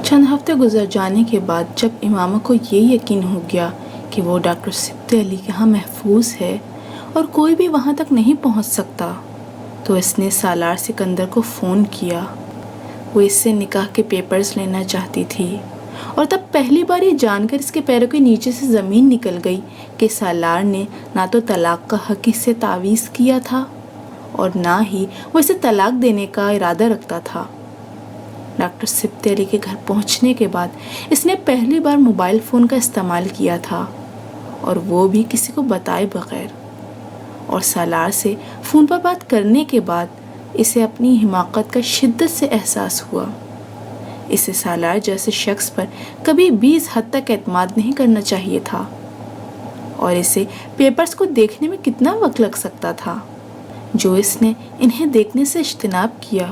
چند ہفتے گزر جانے کے بعد جب امامہ کو یہ یقین ہو گیا کہ وہ ڈاکٹر سبط علی کے ہاں محفوظ ہے اور کوئی بھی وہاں تک نہیں پہنچ سکتا، تو اس نے سالار سکندر کو فون کیا۔ وہ اس سے نکاح کے پیپرز لینا چاہتی تھی، اور تب پہلی بار یہ جان کر اس کے پیروں کے نیچے سے زمین نکل گئی کہ سالار نے نہ تو طلاق کا حق اس سے تعویض کیا تھا اور نہ ہی وہ اسے طلاق دینے کا ارادہ رکھتا تھا۔ ڈاکٹر سبط علی کے گھر پہنچنے کے بعد اس نے پہلی بار موبائل فون کا استعمال کیا تھا، اور وہ بھی کسی کو بتائے بغیر، اور سالار سے فون پر بات کرنے کے بعد اسے اپنی حماقت کا شدت سے احساس ہوا۔ اسے سالار جیسے شخص پر کبھی بھی اس حد تک اعتماد نہیں کرنا چاہیے تھا، اور اسے پیپرز کو دیکھنے میں کتنا وقت لگ سکتا تھا جو اس نے انہیں دیکھنے سے اجتناب کیا،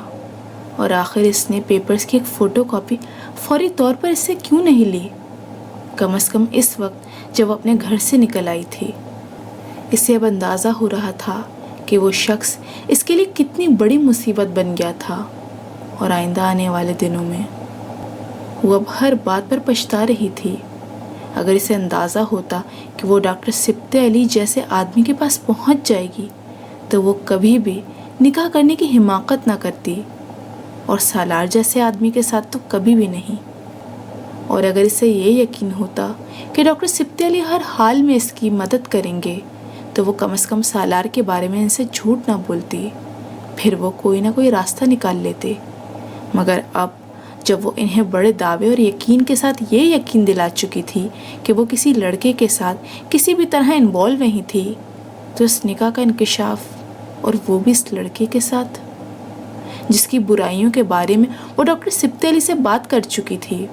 اور آخر اس نے پیپرز کی ایک فوٹو کاپی فوری طور پر اس سے کیوں نہیں لی، کم از کم اس وقت جب وہ اپنے گھر سے نکل آئی تھی۔ اسے اب اندازہ ہو رہا تھا کہ وہ شخص اس کے لیے کتنی بڑی مصیبت بن گیا تھا، اور آئندہ آنے والے دنوں میں وہ اب ہر بات پر پچھتا رہی تھی۔ اگر اسے اندازہ ہوتا کہ وہ ڈاکٹر سبط علی جیسے آدمی کے پاس پہنچ جائے گی تو وہ کبھی بھی نکاح کرنے کی حماقت نہ کرتی، اور سالار جیسے آدمی کے ساتھ تو کبھی بھی نہیں۔ اور اگر اسے یہ یقین ہوتا کہ ڈاکٹر سبط علی ہر حال میں اس کی مدد کریں گے تو وہ کم از کم سالار کے بارے میں ان سے جھوٹ نہ بولتی، پھر وہ کوئی نہ کوئی راستہ نکال لیتے۔ مگر اب جب وہ انہیں بڑے دعوے اور یقین کے ساتھ یہ یقین دلا چکی تھی کہ وہ کسی لڑکے کے ساتھ کسی بھی طرح انوالو نہیں تھی، تو اس نکاح کا انکشاف، اور وہ بھی اس لڑکے کے ساتھ جس کی برائیوں کے بارے میں وہ ڈاکٹر سبط علی سے بات کر چکی تھی،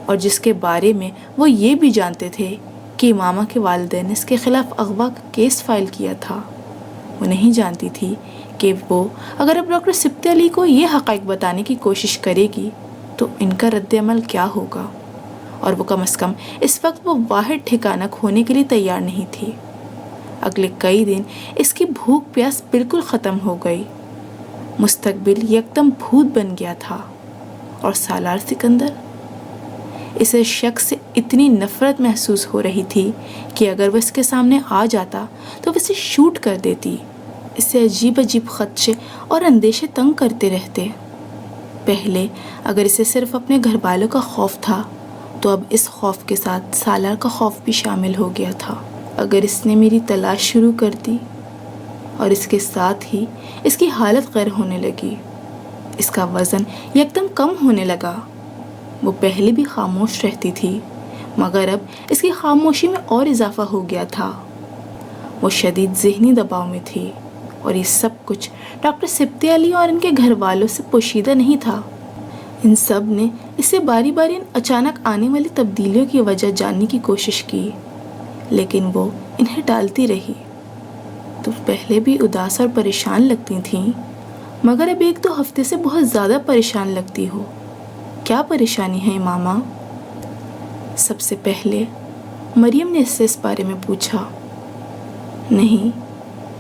اور جس کے بارے میں وہ یہ بھی جانتے تھے کہ امامہ کے والدین نے اس کے خلاف اغوا کا کیس فائل کیا تھا۔ وہ نہیں جانتی تھی کہ وہ اگر اب ڈاکٹر سبط علی کو یہ حقائق بتانے کی کوشش کرے گی تو ان کا رد عمل کیا ہوگا، اور وہ کم از کم اس وقت وہ واحد ٹھکانہ کھونے کے لیے تیار نہیں تھی۔ اگلے کئی دن اس کی بھوک پیاس بالکل ختم ہو گئی، مستقبل یکدم بھوت بن گیا تھا، اور سالار سکندر، اسے شخص سے اتنی نفرت محسوس ہو رہی تھی کہ اگر وہ اس کے سامنے آ جاتا تو وہ اسے شوٹ کر دیتی۔ اسے عجیب عجیب خدشے اور اندیشے تنگ کرتے رہتے۔ پہلے اگر اسے صرف اپنے گھر والوں کا خوف تھا تو اب اس خوف کے ساتھ سالار کا خوف بھی شامل ہو گیا تھا۔ اگر اس نے میری تلاش شروع کر دی، اور اس کے ساتھ ہی اس کی حالت غیر ہونے لگی، اس کا وزن یکدم کم ہونے لگا۔ وہ پہلے بھی خاموش رہتی تھی، مگر اب اس کی خاموشی میں اور اضافہ ہو گیا تھا۔ وہ شدید ذہنی دباؤ میں تھی، اور یہ سب کچھ ڈاکٹر سبط علی اور ان کے گھر والوں سے پوشیدہ نہیں تھا۔ ان سب نے اسے باری باری ان اچانک آنے والی تبدیلیوں کی وجہ جاننے کی کوشش کی، لیکن وہ انہیں ٹالتی رہی۔ تم پہلے بھی اداس اور پریشان لگتی تھیں، مگر اب 1-2 ہفتے سے بہت زیادہ پریشان لگتی ہو۔ کیا پریشانی ہے امامہ؟ سب سے پہلے مریم نے اس سے اس بارے میں پوچھا۔ نہیں،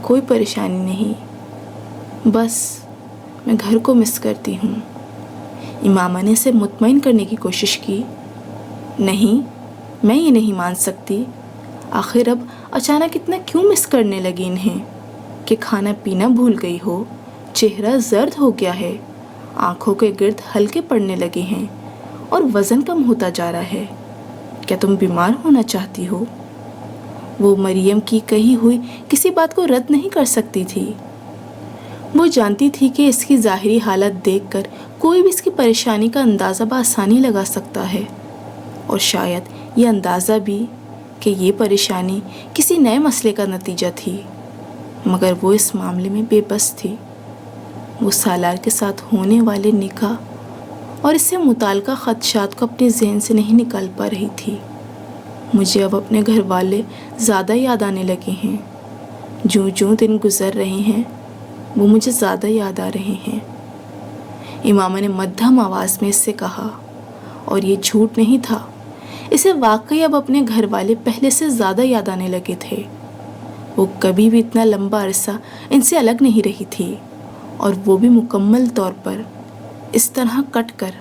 کوئی پریشانی نہیں، بس میں گھر کو مس کرتی ہوں۔ امامہ نے اسے مطمئن کرنے کی کوشش کی۔ نہیں، میں یہ نہیں مان سکتی، آخر اب اچانک اتنا کیوں مس کرنے لگی انہیں کہ کھانا پینا بھول گئی ہو، چہرہ زرد ہو گیا ہے، آنکھوں کے گرد ہلکے پڑنے لگے ہیں، اور وزن کم ہوتا جا رہا ہے۔ کیا تم بیمار ہونا چاہتی ہو؟ وہ مریم کی کہی ہوئی کسی بات کو رد نہیں کر سکتی تھی۔ وہ جانتی تھی کہ اس کی ظاہری حالت دیکھ کر کوئی بھی اس کی پریشانی کا اندازہ بآسانی لگا سکتا ہے، اور شاید یہ اندازہ بھی کہ یہ پریشانی کسی نئے مسئلے کا نتیجہ تھی، مگر وہ اس معاملے میں بے بس تھی۔ وہ سالار کے ساتھ ہونے والے نکاح اور اس سے متعلقہ خدشات کو اپنے ذہن سے نہیں نکال پا رہی تھی۔ مجھے اب اپنے گھر والے زیادہ یاد آنے لگے ہیں، جوں دن گزر رہے ہیں وہ مجھے زیادہ یاد آ رہے ہیں، امامہ نے مدھم آواز میں اس سے کہا، اور یہ جھوٹ نہیں تھا۔ اسے واقعی اب اپنے گھر والے پہلے سے زیادہ یاد آنے لگے تھے۔ وہ کبھی بھی اتنا لمبا عرصہ ان سے الگ نہیں رہی تھی، اور وہ بھی مکمل طور پر اس طرح کٹ کر۔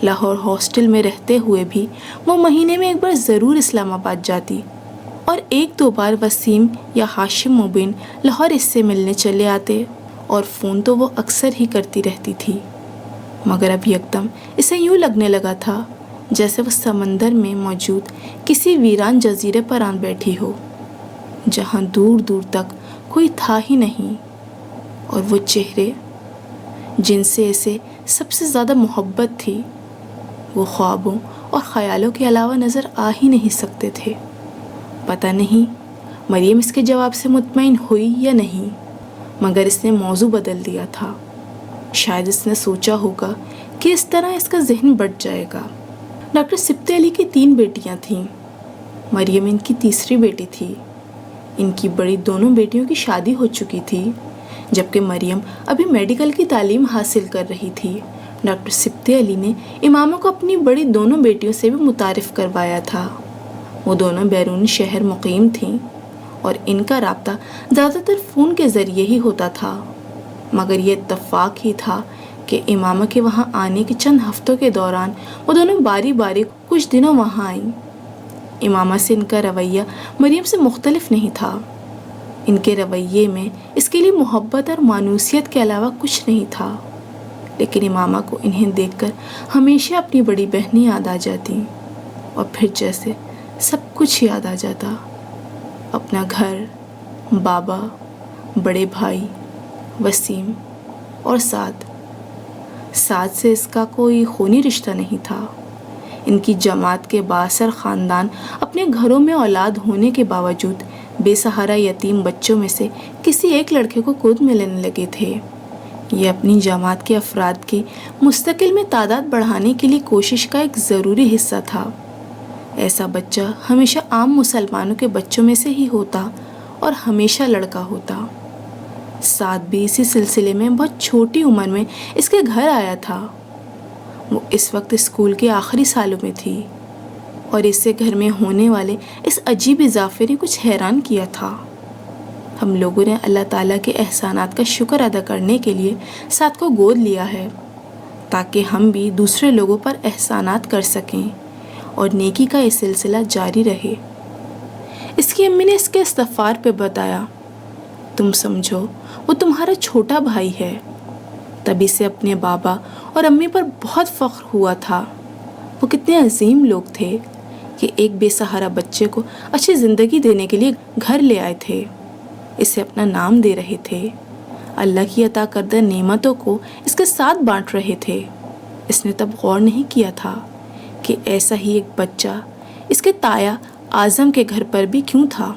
لاہور ہاسٹل میں رہتے ہوئے بھی وہ مہینے میں ایک بار ضرور اسلام آباد جاتی اور 1-2 بار وسیم یا ہاشم مبین لاہور اس سے ملنے چلے آتے اور فون تو وہ اکثر ہی کرتی رہتی تھی، مگر اب یکدم اسے یوں لگنے لگا تھا جیسے وہ سمندر میں موجود کسی ویران جزیرے پر آن بیٹھی ہو، جہاں دور دور تک کوئی تھا ہی نہیں، اور وہ چہرے جن سے اسے سب سے زیادہ محبت تھی وہ خوابوں اور خیالوں کے علاوہ نظر آ ہی نہیں سکتے تھے۔ پتہ نہیں مریم اس کے جواب سے مطمئن ہوئی یا نہیں، مگر اس نے موضوع بدل دیا تھا۔ شاید اس نے سوچا ہوگا کہ اس طرح اس کا ذہن بٹ جائے گا۔ ڈاکٹر سبط علی کی 3 بیٹیاں تھیں، مریم ان کی تیسری بیٹی تھی۔ ان کی بڑی دونوں بیٹیوں کی شادی ہو چکی تھی، جبکہ مریم ابھی میڈیکل کی تعلیم حاصل کر رہی تھی۔ ڈاکٹر سبط علی نے امامہ کو اپنی بڑی دونوں بیٹیوں سے بھی متعارف کروایا تھا۔ وہ دونوں بیرون شہر مقیم تھیں اور ان کا رابطہ زیادہ تر فون کے ذریعے ہی ہوتا تھا، مگر یہ اتفاق ہی تھا کہ امامہ کے وہاں آنے کے چند ہفتوں کے دوران وہ دونوں باری باری کچھ دنوں وہاں آئیں۔ امامہ سے ان کا رویہ مریم سے مختلف نہیں تھا۔ ان کے رویے میں اس کے لیے محبت اور مانوسیت کے علاوہ کچھ نہیں تھا، لیکن امامہ کو انہیں دیکھ کر ہمیشہ اپنی بڑی بہنیں یاد آ جاتی اور پھر جیسے سب کچھ یاد آ جاتا، اپنا گھر، بابا، بڑے بھائی وسیم اور سعد سے اس کا کوئی خونی رشتہ نہیں تھا۔ ان کی جماعت کے بااثر خاندان اپنے گھروں میں اولاد ہونے کے باوجود بے سہارا یتیم بچوں میں سے کسی ایک لڑکے کو گود میں لینے لگے تھے۔ یہ اپنی جماعت کے افراد کی مستقل میں تعداد بڑھانے کے لیے کوشش کا ایک ضروری حصہ تھا۔ ایسا بچہ ہمیشہ عام مسلمانوں کے بچوں میں سے ہی ہوتا اور ہمیشہ لڑکا ہوتا۔ سعد بھی اسی سلسلے میں بہت چھوٹی عمر میں اس کے گھر آیا تھا۔ وہ اس وقت اسکول کے آخری سالوں میں تھی اور اسے گھر میں ہونے والے اس عجیب اضافے نے کچھ حیران کیا تھا۔ ہم لوگوں نے اللہ تعالیٰ کے احسانات کا شکر ادا کرنے کے لیے سعد کو گود لیا ہے تاکہ ہم بھی دوسرے لوگوں پر احسانات کر سکیں اور نیکی کا یہ سلسلہ جاری رہے۔ اس کی امی نے اس کے استغفار پہ بتایا، تم سمجھو وہ تمہارا چھوٹا بھائی ہے۔ تب اسے اپنے بابا اور امی پر بہت فخر ہوا تھا۔ وہ کتنے عظیم لوگ تھے کہ ایک بے سہارا بچے کو اچھی زندگی دینے کے لیے گھر لے آئے تھے، اسے اپنا نام دے رہے تھے، اللہ کی عطا کردہ نعمتوں کو اس کے ساتھ بانٹ رہے تھے۔ اس نے تب غور نہیں کیا تھا کہ ایسا ہی ایک بچہ اس کے تایا اعظم کے گھر پر بھی کیوں تھا،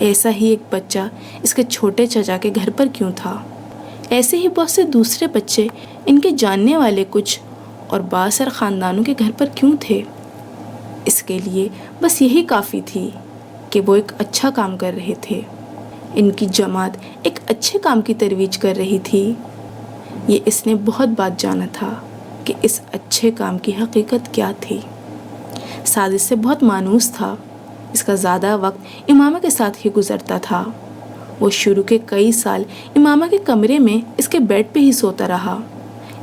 ایسا ہی ایک بچہ اس کے چھوٹے چچا کے گھر پر کیوں تھا، ایسے ہی بہت سے دوسرے بچے ان کے جاننے والے کچھ اور بااثر خاندانوں کے گھر پر کیوں تھے۔ اس کے لیے بس یہی کافی تھی کہ وہ ایک اچھا کام کر رہے تھے، ان کی جماعت ایک اچھے کام کی ترویج کر رہی تھی۔ یہ اس نے بہت بات جانا تھا کہ اس اچھے کام کی حقیقت کیا تھی۔ سعد اس سے بہت مانوس تھا۔ اس کا زیادہ وقت امامہ کے ساتھ ہی گزرتا تھا۔ وہ شروع کے کئی سال امامہ کے کمرے میں اس کے بیڈ پہ ہی سوتا رہا۔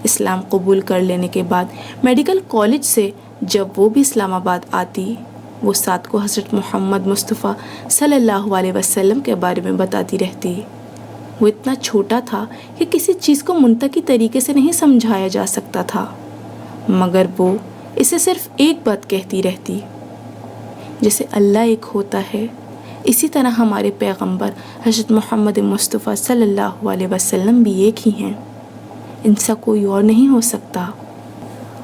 اسلام قبول کر لینے کے بعد میڈیکل کالج سے جب وہ بھی اسلام آباد آتی، وہ سعد کو حضرت محمد مصطفیٰ صلی اللہ علیہ وسلم کے بارے میں بتاتی رہتی۔ وہ اتنا چھوٹا تھا کہ کسی چیز کو منطقی طریقے سے نہیں سمجھایا جا سکتا تھا، مگر وہ اسے صرف ایک بات کہتی رہتی، جیسے اللہ ایک ہوتا ہے اسی طرح ہمارے پیغمبر حضرت محمد مصطفیٰ صلی اللہ علیہ وسلم بھی ایک ہی ہیں، ان سے کوئی اور نہیں ہو سکتا۔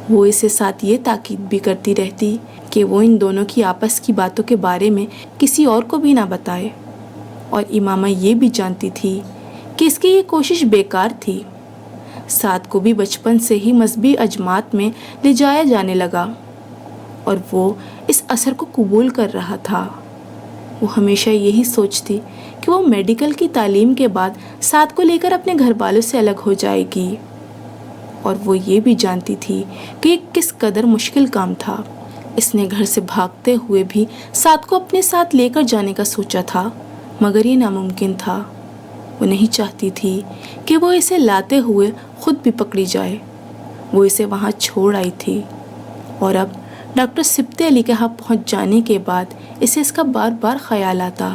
وہ اسے ساتھ یہ تاکید بھی کرتی رہتی کہ وہ ان دونوں کی آپس کی باتوں کے بارے میں کسی اور کو بھی نہ بتائے، اور امامہ یہ بھی جانتی تھی کہ اس کی یہ کوشش بیکار تھی۔ سعد کو بھی بچپن سے ہی مذہبی اجماعت میں لے جایا جانے لگا اور وہ اس اثر کو قبول کر رہا تھا۔ وہ ہمیشہ یہی سوچتی کہ وہ میڈیکل کی تعلیم کے بعد سعد کو لے کر اپنے گھر والوں سے الگ ہو جائے گی، اور وہ یہ بھی جانتی تھی کہ یہ کس قدر مشکل کام تھا۔ اس نے گھر سے بھاگتے ہوئے بھی سعد کو اپنے ساتھ لے کر جانے کا سوچا تھا، مگر یہ ناممکن تھا۔ وہ نہیں چاہتی تھی کہ وہ اسے لاتے ہوئے خود بھی پکڑی جائے، وہ اسے وہاں چھوڑ آئی تھی، اور اب ڈاکٹر سبتے علی کے ہاں پہنچ جانے کے بعد اسے اس کا بار بار خیال آتا۔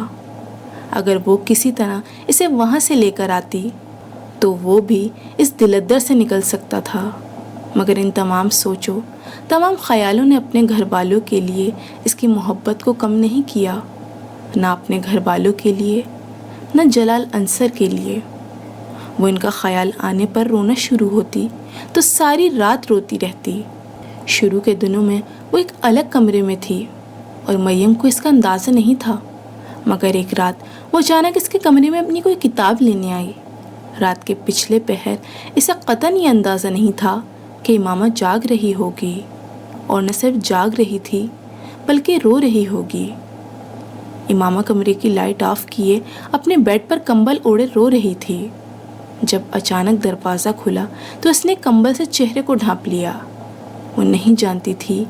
اگر وہ کسی طرح اسے وہاں سے لے کر آتی تو وہ بھی اس دلدر سے نکل سکتا تھا، مگر ان تمام سوچوں، تمام خیالوں نے اپنے گھر والوں کے لیے اس کی محبت کو کم نہیں کیا، نہ اپنے گھر والوں کے لیے، نہ جلال انصر کے لیے۔ وہ ان کا خیال آنے پر رونا شروع ہوتی تو ساری رات روتی رہتی۔ شروع کے دنوں میں وہ ایک الگ کمرے میں تھی اور مریم کو اس کا اندازہ نہیں تھا، مگر ایک رات وہ اچانک اس کے کمرے میں اپنی کوئی کتاب لینے آئی۔ رات کے پچھلے پہر اسے قطعاً یہ اندازہ نہیں تھا کہ امامہ جاگ رہی ہوگی، اور نہ صرف جاگ رہی تھی بلکہ رو رہی ہوگی۔ امامہ کمرے کی لائٹ آف کیے اپنے بیڈ پر کمبل اوڑھے رو رہی تھی۔ جب اچانک دروازہ کھلا تو اس نے کمبل سے چہرے کو ڈھانپ لیا۔ وہ نہیں جانتی تھی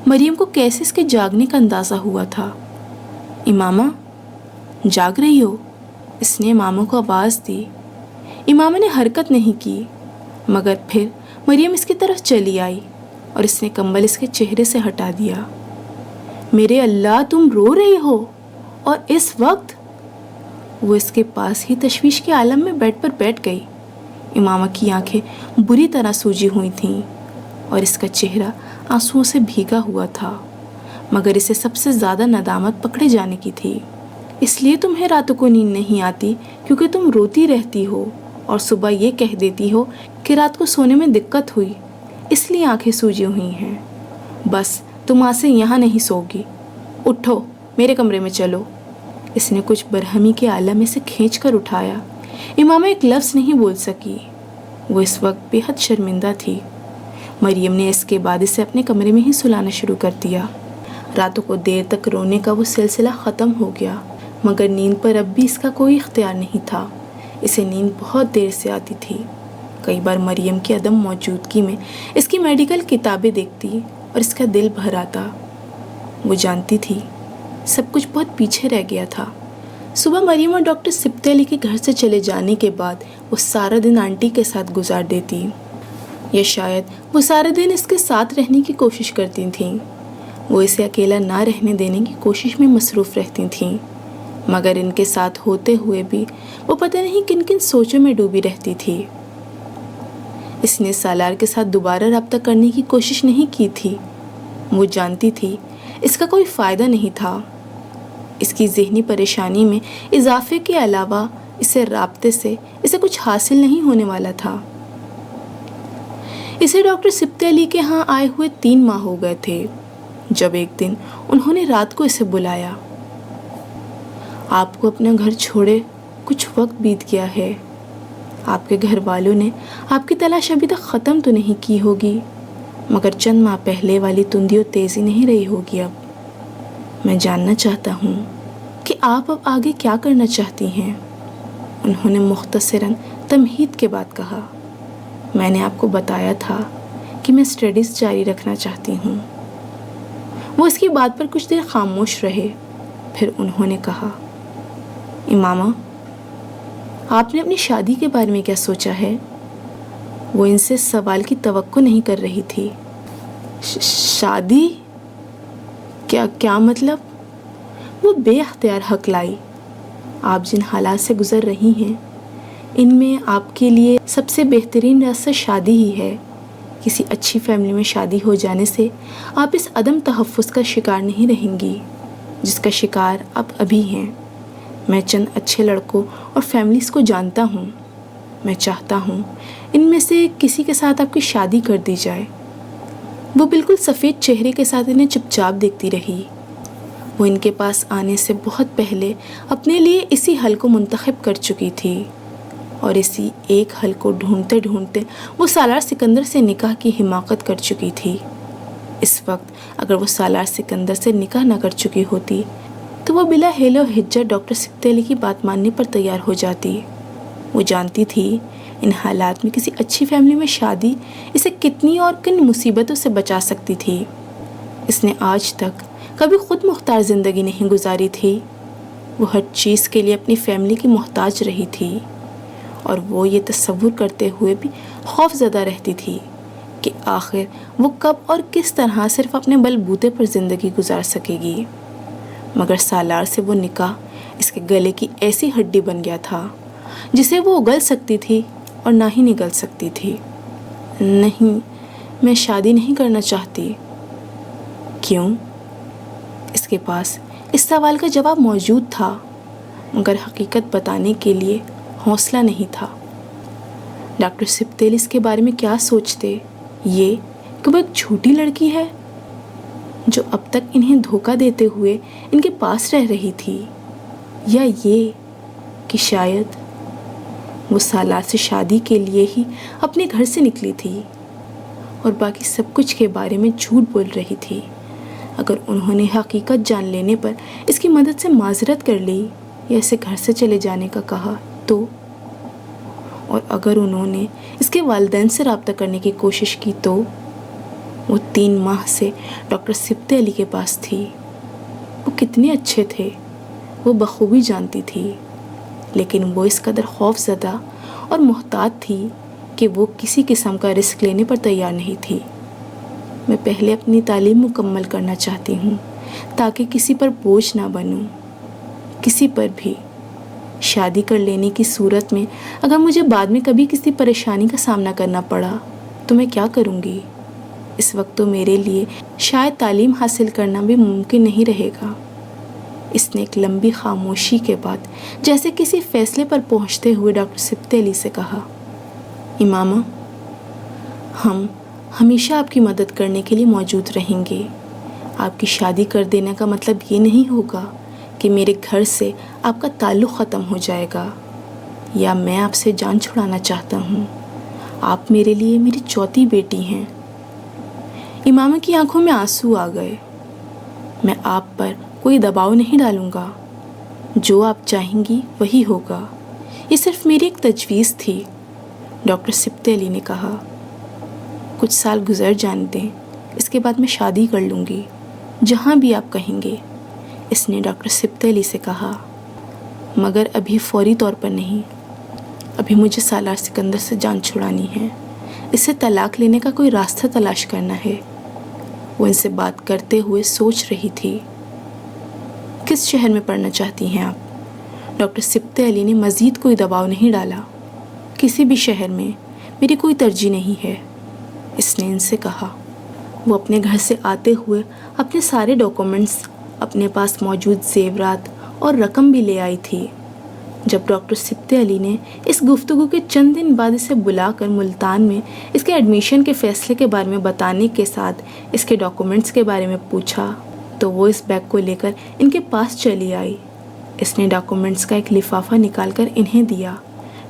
مریم کو کیسے اس کے جاگنے کا اندازہ ہوا تھا۔ امامہ، جاگ رہی ہو؟ اس نے امامہ کو آواز دی۔ امامہ نے حرکت نہیں کی، مگر پھر مریم اس کی طرف چلی آئی اور اس نے کمبل اس کے چہرے سے ہٹا دیا۔ میرے اللہ، تم رو رہی ہو اور اس وقت؟ وہ اس کے پاس ہی تشویش کے عالم میں بیڈ پر بیٹھ گئی۔ امامہ کی آنکھیں بری طرح سوجی ہوئی تھیں اور اس کا چہرہ آنسوؤں سے بھیگا ہوا تھا، مگر اسے سب سے زیادہ ندامت پکڑے جانے کی تھی۔ اس لیے تمہیں راتوں کو نیند نہیں آتی کیونکہ تم روتی رہتی ہو اور صبح یہ کہہ دیتی ہو کہ رات کو سونے میں دقت ہوئی، اس لیے آنکھیں سوجی ہوئی ہیں۔ بس تم آج سے یہاں نہیں سوگی، اٹھو میرے کمرے میں چلو۔ اس نے کچھ برہمی کے عالم میں سے کھینچ کر اٹھایا۔ امامہ ایک لفظ نہیں بول سکی، وہ اس وقت بے حد شرمندہ تھی۔ مریم نے اس کے بعد اسے اپنے کمرے میں ہی سلانا شروع کر دیا۔ راتوں کو دیر تک رونے کا وہ سلسلہ ختم ہو گیا، مگر نیند پر اب بھی اس کا کوئی اختیار نہیں تھا۔ اسے نیند بہت دیر سے آتی تھی۔ کئی بار مریم کی عدم موجودگی میں اس کی میڈیکل کتابیں دیکھتی اور اس کا دل بھر آتا۔ وہ جانتی تھی سب کچھ بہت پیچھے رہ گیا تھا۔ صبح مریم اور ڈاکٹر سبتے علی کے گھر سے چلے جانے کے بعد وہ سارا دن آنٹی کے ساتھ گزار دیتی، یا شاید وہ سارے دن اس کے ساتھ رہنے کی کوشش کرتی تھیں۔ وہ اسے اکیلا نہ رہنے دینے کی کوشش میں مصروف رہتی تھیں، مگر ان کے ساتھ ہوتے ہوئے بھی وہ پتہ نہیں کن کن سوچوں میں ڈوبی رہتی تھی۔ اس نے سالار کے ساتھ دوبارہ رابطہ کرنے کی کوشش نہیں کی تھی۔ وہ جانتی تھی اس کا کوئی فائدہ نہیں تھا۔ اس کی ذہنی پریشانی میں اضافے کے علاوہ اسے رابطے سے کچھ حاصل نہیں ہونے والا تھا۔ اسے ڈاکٹر سبتے علی کے ہاں آئے ہوئے 3 ماہ ہو گئے تھے جب ایک دن انہوں نے رات کو اسے بلایا۔ آپ کو اپنا گھر چھوڑے کچھ وقت بیت گیا ہے۔ آپ کے گھر والوں نے آپ کی تلاش ابھی تک ختم تو نہیں کی ہوگی، مگر چند ماہ پہلے والی تندی و تیزی نہیں رہی ہوگی اب۔ میں جاننا چاہتا ہوں کہ آپ اب آگے کیا کرنا چاہتی ہیں۔ انہوں نے مختصراً تمہید کے بعد کہا۔ میں نے آپ کو بتایا تھا کہ میں اسٹڈیز جاری رکھنا چاہتی ہوں۔ وہ اس کی بات پر کچھ دیر خاموش رہے، پھر انہوں نے کہا، امامہ، آپ نے اپنی شادی کے بارے میں کیا سوچا ہے؟ وہ ان سے سوال کی توقع نہیں کر رہی تھی۔ شادی؟ کیا مطلب؟ وہ بے اختیار حق لائی۔ آپ جن حالات سے گزر رہی ہیں ان میں آپ کے لیے سب سے بہترین راستہ شادی ہی ہے۔ کسی اچھی فیملی میں شادی ہو جانے سے آپ اس عدم تحفظ کا شکار نہیں رہیں گی جس کا شکار آپ ابھی ہیں۔ میں چند اچھے لڑکوں اور فیملیز کو جانتا ہوں۔ میں چاہتا ہوں ان میں سے کسی کے ساتھ آپ کی شادی کر دی جائے۔ وہ بالکل سفید چہرے کے ساتھ انہیں چپ چاپ دیکھتی رہی۔ وہ ان کے پاس آنے سے بہت پہلے اپنے لیے اسی حل کو منتخب کر چکی تھی، اور اسی ایک حل کو ڈھونڈتے ڈھونڈتے وہ سالار سکندر سے نکاح کی حماقت کر چکی تھی۔ اس وقت اگر وہ سالار سکندر سے نکاح نہ کر چکی ہوتی تو وہ بلا حیل و حجت ڈاکٹر سبتے علی کی بات ماننے پر تیار ہو جاتی۔ وہ جانتی تھی ان حالات میں کسی اچھی فیملی میں شادی اسے کتنی اور کن مصیبتوں سے بچا سکتی تھی۔ اس نے آج تک کبھی خود مختار زندگی نہیں گزاری تھی۔ وہ ہر چیز کے لیے اپنی فیملی کی محتاج رہی تھی، اور وہ یہ تصور کرتے ہوئے بھی خوف زدہ رہتی تھی کہ آخر وہ کب اور کس طرح صرف اپنے بل بوتے پر زندگی گزار سکے گی، مگر سالار سے وہ نکاح اس کے گلے کی ایسی ہڈی بن گیا تھا جسے وہ اگل سکتی تھی اور نہ ہی نگل سکتی تھی۔ نہیں، میں شادی نہیں کرنا چاہتی۔ کیوں؟ اس کے پاس اس سوال کا جواب موجود تھا، مگر حقیقت بتانے کے لیے حوصلہ نہیں تھا۔ ڈاکٹر سبتیل اس کے بارے میں کیا سوچتے؟ یہ کہ وہ ایک جھوٹی لڑکی ہے جو اب تک انہیں دھوکہ دیتے ہوئے ان کے پاس رہ رہی تھی، یا یہ کہ شاید وہ سالار سے شادی کے لیے ہی اپنے گھر سے نکلی تھی اور باقی سب کچھ کے بارے میں جھوٹ بول رہی تھی۔ اگر انہوں نے حقیقت جان لینے پر اس کی مدد سے معذرت کر لی یا اسے گھر سے چلے جانے کا کہا تو، اور اگر انہوں نے اس کے والدین سے رابطہ کرنے کی کوشش کی تو، وہ 3 ماہ سے ڈاکٹر سبتے علی کے پاس تھی۔ وہ کتنے اچھے تھے وہ بخوبی جانتی تھی، لیکن وہ اس قدر خوف زدہ اور محتاط تھی کہ وہ کسی قسم کا رسک لینے پر تیار نہیں تھی۔ میں پہلے اپنی تعلیم مکمل کرنا چاہتی ہوں تاکہ کسی پر بوجھ نہ بنوں، کسی پر بھی۔ شادی کر لینے کی صورت میں اگر مجھے بعد میں کبھی کسی پریشانی کا سامنا کرنا پڑا تو میں کیا کروں گی؟ اس وقت تو میرے لیے شاید تعلیم حاصل کرنا بھی ممکن نہیں رہے گا۔ اس نے ایک لمبی خاموشی کے بعد جیسے کسی فیصلے پر پہنچتے ہوئے ڈاکٹر سبتے علی سے کہا، امامہ، ہم ہمیشہ آپ کی مدد کرنے کے لیے موجود رہیں گے۔ آپ کی شادی کر دینے کا مطلب یہ نہیں ہوگا کہ میرے گھر سے آپ کا تعلق ختم ہو جائے گا یا میں آپ سے جان چھڑانا چاہتا ہوں۔ آپ میرے لیے میری چوتھی بیٹی ہیں۔ امامہ کی آنکھوں میں آنسو آ گئے۔ میں آپ پر کوئی دباؤ نہیں ڈالوں گا، جو آپ چاہیں گی وہی ہوگا۔ یہ صرف میری ایک تجویز تھی، ڈاکٹر سبتے علی نے کہا۔ کچھ سال گزر جانے دیں، اس کے بعد میں شادی کر لوں گی، جہاں بھی آپ کہیں گے، اس نے ڈاکٹر سبتے علی سے کہا۔ مگر ابھی فوری طور پر نہیں، ابھی مجھے سالار سکندر سے جان چھڑانی ہے، اس سے طلاق لینے کا کوئی راستہ تلاش کرنا ہے۔ وہ ان سے بات کرتے ہوئے سوچ رہی تھی۔ کس شہر میں پڑھنا چاہتی ہیں آپ؟ ڈاکٹر سبتے علی نے مزید کوئی دباؤ نہیں ڈالا۔ کسی بھی شہر میں، میری کوئی ترجیح نہیں ہے، اس نے ان سے کہا۔ وہ اپنے گھر سے آتے ہوئے اپنے سارے ڈاکومنٹس، اپنے پاس موجود زیورات اور رقم بھی لے آئی تھی۔ جب ڈاکٹر سبتے علی نے اس گفتگو کے چند دن بعد اسے بلا کر ملتان میں اس کے ایڈمیشن کے فیصلے کے بارے میں بتانے کے ساتھ اس کے ڈاکومنٹس کے بارے میں پوچھا تو وہ اس بیگ کو لے کر ان کے پاس چلی آئی۔ اس نے ڈاکومنٹس کا ایک لفافہ نکال کر انہیں دیا،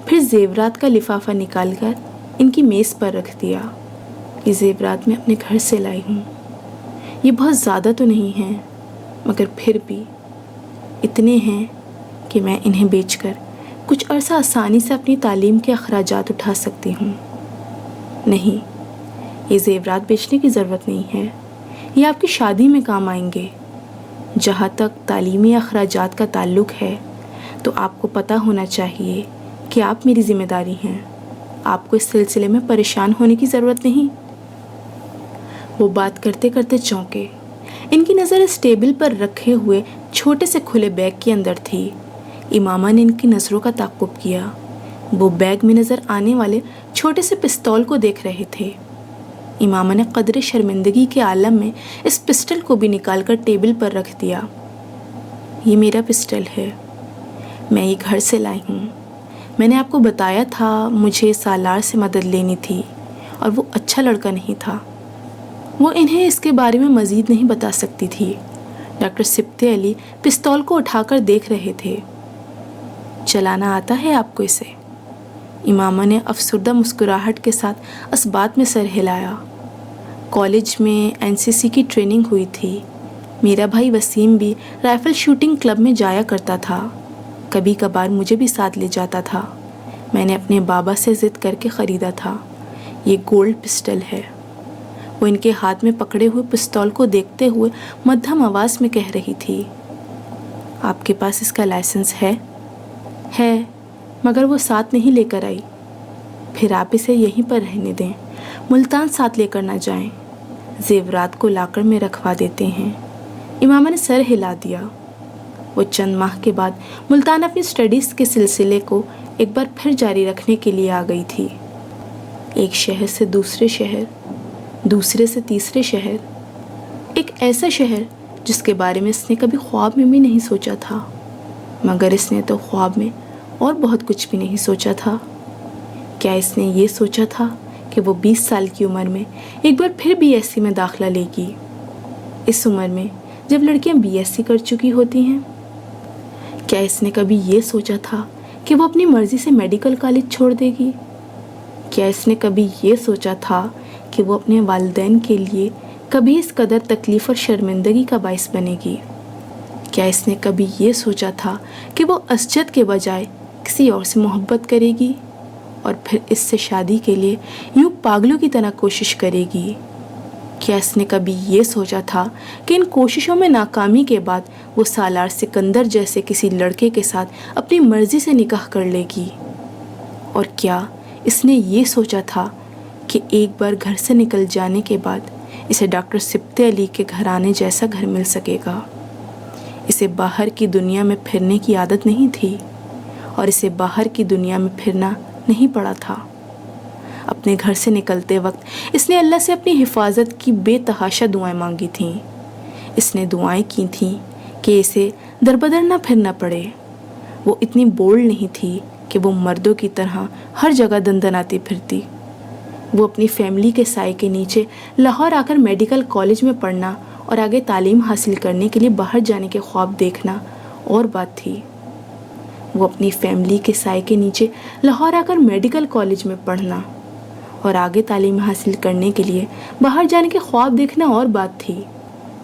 پھر زیورات کا لفافہ نکال کر ان کی میز پر رکھ دیا۔ یہ زیورات میں اپنے گھر سے لائی ہوں، یہ بہت زیادہ تو نہیں ہیں، مگر پھر بھی اتنے ہیں کہ میں انہیں بیچ کر کچھ عرصہ آسانی سے اپنی تعلیم کے اخراجات اٹھا سکتی ہوں۔ نہیں، یہ زیورات بیچنے کی ضرورت نہیں ہے، یہ آپ کی شادی میں کام آئیں گے۔ جہاں تک تعلیمی اخراجات کا تعلق ہے تو آپ کو پتہ ہونا چاہیے کہ آپ میری ذمہ داری ہیں، آپ کو اس سلسلے میں پریشان ہونے کی ضرورت نہیں۔ وہ بات کرتے کرتے چونکے۔ ان کی نظر اس ٹیبل پر رکھے ہوئے چھوٹے سے کھلے بیگ کے اندر تھی۔ امامہ نے ان کی نظروں کا تعاقب کیا۔ وہ بیگ میں نظر آنے والے چھوٹے سے پستول کو دیکھ رہے تھے۔ امامہ نے قدرے شرمندگی کے عالم میں اس پسٹل کو بھی نکال کر ٹیبل پر رکھ دیا۔ یہ میرا پسٹل ہے، میں یہ گھر سے لائی ہوں۔ میں نے آپ کو بتایا تھا مجھے سالار سے مدد لینی تھی اور وہ اچھا لڑکا نہیں تھا۔ وہ انہیں اس کے بارے میں مزید نہیں بتا سکتی تھی۔ ڈاکٹر سبتے علی پستول کو اٹھا کر دیکھ رہے تھے۔ چلانا آتا ہے آپ کو اسے؟ امامہ نے افسردہ مسکراہٹ کے ساتھ اس بات میں سر ہلایا۔ کالج میں NCC کی ٹریننگ ہوئی تھی۔ میرا بھائی وسیم بھی رائفل شوٹنگ کلب میں جایا کرتا تھا، کبھی کبھار مجھے بھی ساتھ لے جاتا تھا۔ میں نے اپنے بابا سے ضد کر کے خریدا تھا۔ یہ گولڈ پسٹل ہے۔ وہ ان کے ہاتھ میں پکڑے ہوئے پستول کو دیکھتے ہوئے مدھم آواز میں کہہ رہی تھی، آپ کے پاس اس کا لائسنس ہے؟ ہے، مگر وہ ساتھ نہیں لے کر آئی۔ پھر آپ اسے یہیں پر رہنے دیں، ملتان ساتھ لے کر نہ جائیں، زیورات کو لاکڑ میں رکھوا دیتے ہیں۔ امامہ نے سر ہلا دیا۔ وہ چند ماہ کے بعد ملتان اپنی اسٹڈیز کے سلسلے کو ایک بار پھر جاری رکھنے کے لیے آ گئی تھی۔ ایک شہر سے دوسرے شہر، دوسرے سے تیسرے شہر، ایک ایسا شہر جس کے بارے میں اس نے کبھی خواب میں بھی نہیں سوچا تھا، مگر اس نے تو خواب میں اور بہت کچھ بھی نہیں سوچا تھا۔ کیا اس نے یہ سوچا تھا کہ وہ 20 سال کی عمر میں ایک بار پھر بی ایس سی میں داخلہ لے گی، اس عمر میں جب لڑکیاں بی ایس سی کر چکی ہوتی ہیں؟ کیا اس نے کبھی یہ سوچا تھا کہ وہ اپنی مرضی سے میڈیکل کالج چھوڑ دے گی؟ کیا اس نے کبھی یہ سوچا تھا کہ وہ اپنے والدین کے لیے کبھی اس قدر تکلیف اور شرمندگی کا باعث بنے گی؟ کیا اس نے کبھی یہ سوچا تھا کہ وہ اسجد کے بجائے کسی اور سے محبت کرے گی اور پھر اس سے شادی کے لیے یوں پاگلوں کی طرح کوشش کرے گی؟ کیا اس نے کبھی یہ سوچا تھا کہ ان کوششوں میں ناکامی کے بعد وہ سالار سکندر جیسے کسی لڑکے کے ساتھ اپنی مرضی سے نکاح کر لے گی؟ اور کیا اس نے یہ سوچا تھا کہ ایک بار گھر سے نکل جانے کے بعد اسے ڈاکٹر سبط علی کے گھرانے جیسا گھر مل سکے گا؟ اسے باہر کی دنیا میں پھرنے کی عادت نہیں تھی اور اسے باہر کی دنیا میں پھرنا نہیں پڑا تھا۔ اپنے گھر سے نکلتے وقت اس نے اللہ سے اپنی حفاظت کی بے تحاشا دعائیں مانگی تھیں۔ اس نے دعائیں کی تھیں کہ اسے دربدر نہ پھرنا پڑے۔ وہ اتنی بولڈ نہیں تھی کہ وہ مردوں کی طرح ہر جگہ دندناتی پھرتی۔ وہ اپنی فیملی کے سائے کے نیچے لاہور آ کر میڈیکل کالج میں پڑھنا اور آگے تعلیم حاصل کرنے کے لیے باہر جانے کے خواب دیکھنا اور بات تھی۔ وہ اپنی فیملی کے سائے کے نیچے لاہور آ کر میڈیکل کالج میں پڑھنا اور آگے تعلیم حاصل کرنے کے لیے باہر جانے کے خواب دیکھنا اور بات تھی۔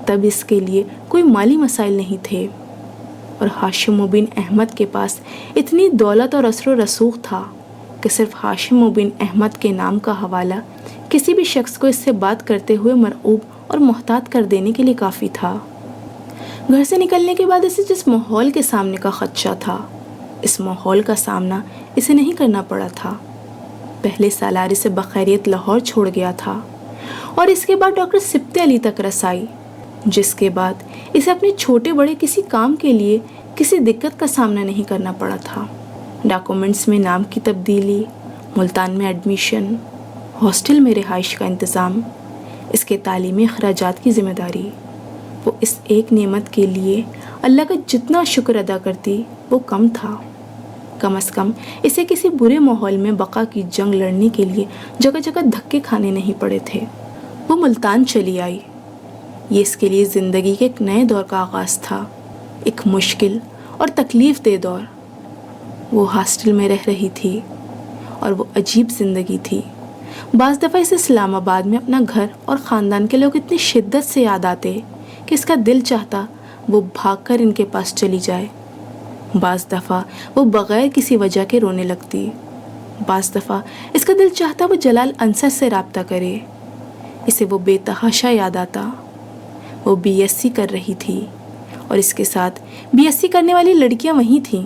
تب اس کے لیے کوئی مالی مسائل نہیں تھے اور ہاشم بن احمد کے پاس اتنی دولت اور اثر و رسوخ تھا کہ صرف ہاشم بن احمد کے نام کا حوالہ کسی بھی شخص کو اس سے بات کرتے ہوئے مرعوب اور محتاط کر دینے کے لیے کافی تھا۔ گھر سے نکلنے کے بعد اسے جس ماحول کے سامنے کا خدشہ تھا، اس ماحول کا سامنا اسے نہیں کرنا پڑا تھا۔ پہلے سالار اسے بخیریت لاہور چھوڑ گیا تھا اور اس کے بعد ڈاکٹر سبط علی تک رسائی، جس کے بعد اسے اپنے چھوٹے بڑے کسی کام کے لیے کسی دقت کا سامنا نہیں کرنا پڑا تھا۔ ڈاکومنٹس میں نام کی تبدیلی، ملتان میں ایڈمیشن، ہاسٹل میں رہائش کا انتظام، اس کے تعلیمی اخراجات کی ذمہ داری۔ وہ اس ایک نعمت کے لیے اللہ کا جتنا شکر ادا کرتی وہ کم تھا۔ کم از کم اسے کسی برے ماحول میں بقا کی جنگ لڑنے کے لیے جگہ جگہ دھکے کھانے نہیں پڑے تھے۔ وہ ملتان چلی آئی۔ یہ اس کے لیے زندگی کے ایک نئے دور کا آغاز تھا، ایک مشکل اور تکلیف دہ دور۔ وہ ہاسٹل میں رہ رہی تھی اور وہ عجیب زندگی تھی۔ بعض دفعہ اسے اسلام آباد میں اپنا گھر اور خاندان کے لوگ اتنی شدت سے یاد آتے کہ اس کا دل چاہتا وہ بھاگ کر ان کے پاس چلی جائے۔ بعض دفعہ وہ بغیر کسی وجہ کے رونے لگتی۔ بعض دفعہ اس کا دل چاہتا وہ جلال انصر سے رابطہ کرے۔ اسے وہ بے تحاشا یاد آتا۔ وہ بی ایس سی کر رہی تھی اور اس کے ساتھ بی ایس سی کرنے والی لڑکیاں وہی تھیں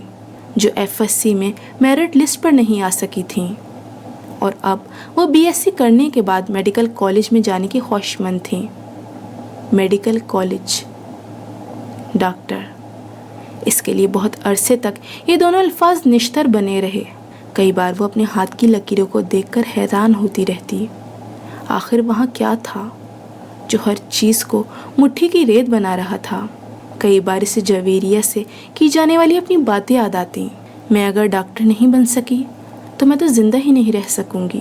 جو ایف ایس سی میں میرٹ لسٹ پر نہیں آ سکی تھیں، اور اب وہ بی ایس سی کرنے کے بعد میڈیکل کالج میں جانے کی خواہشمند تھیں۔ میڈیکل کالج، ڈاکٹر، اس کے لیے بہت عرصے تک یہ دونوں الفاظ نشتر بنے رہے۔ کئی بار وہ اپنے ہاتھ کی لکیروں کو دیکھ کر حیران ہوتی رہتی۔ آخر وہاں کیا تھا جو ہر چیز کو مٹھی کی ریت بنا رہا تھا؟ کئی بار اسے جویریہ سے کی جانے والی اپنی باتیں یاد آتی۔ میں اگر ڈاکٹر نہیں بن سکی تو میں تو زندہ ہی نہیں رہ سکوں گی،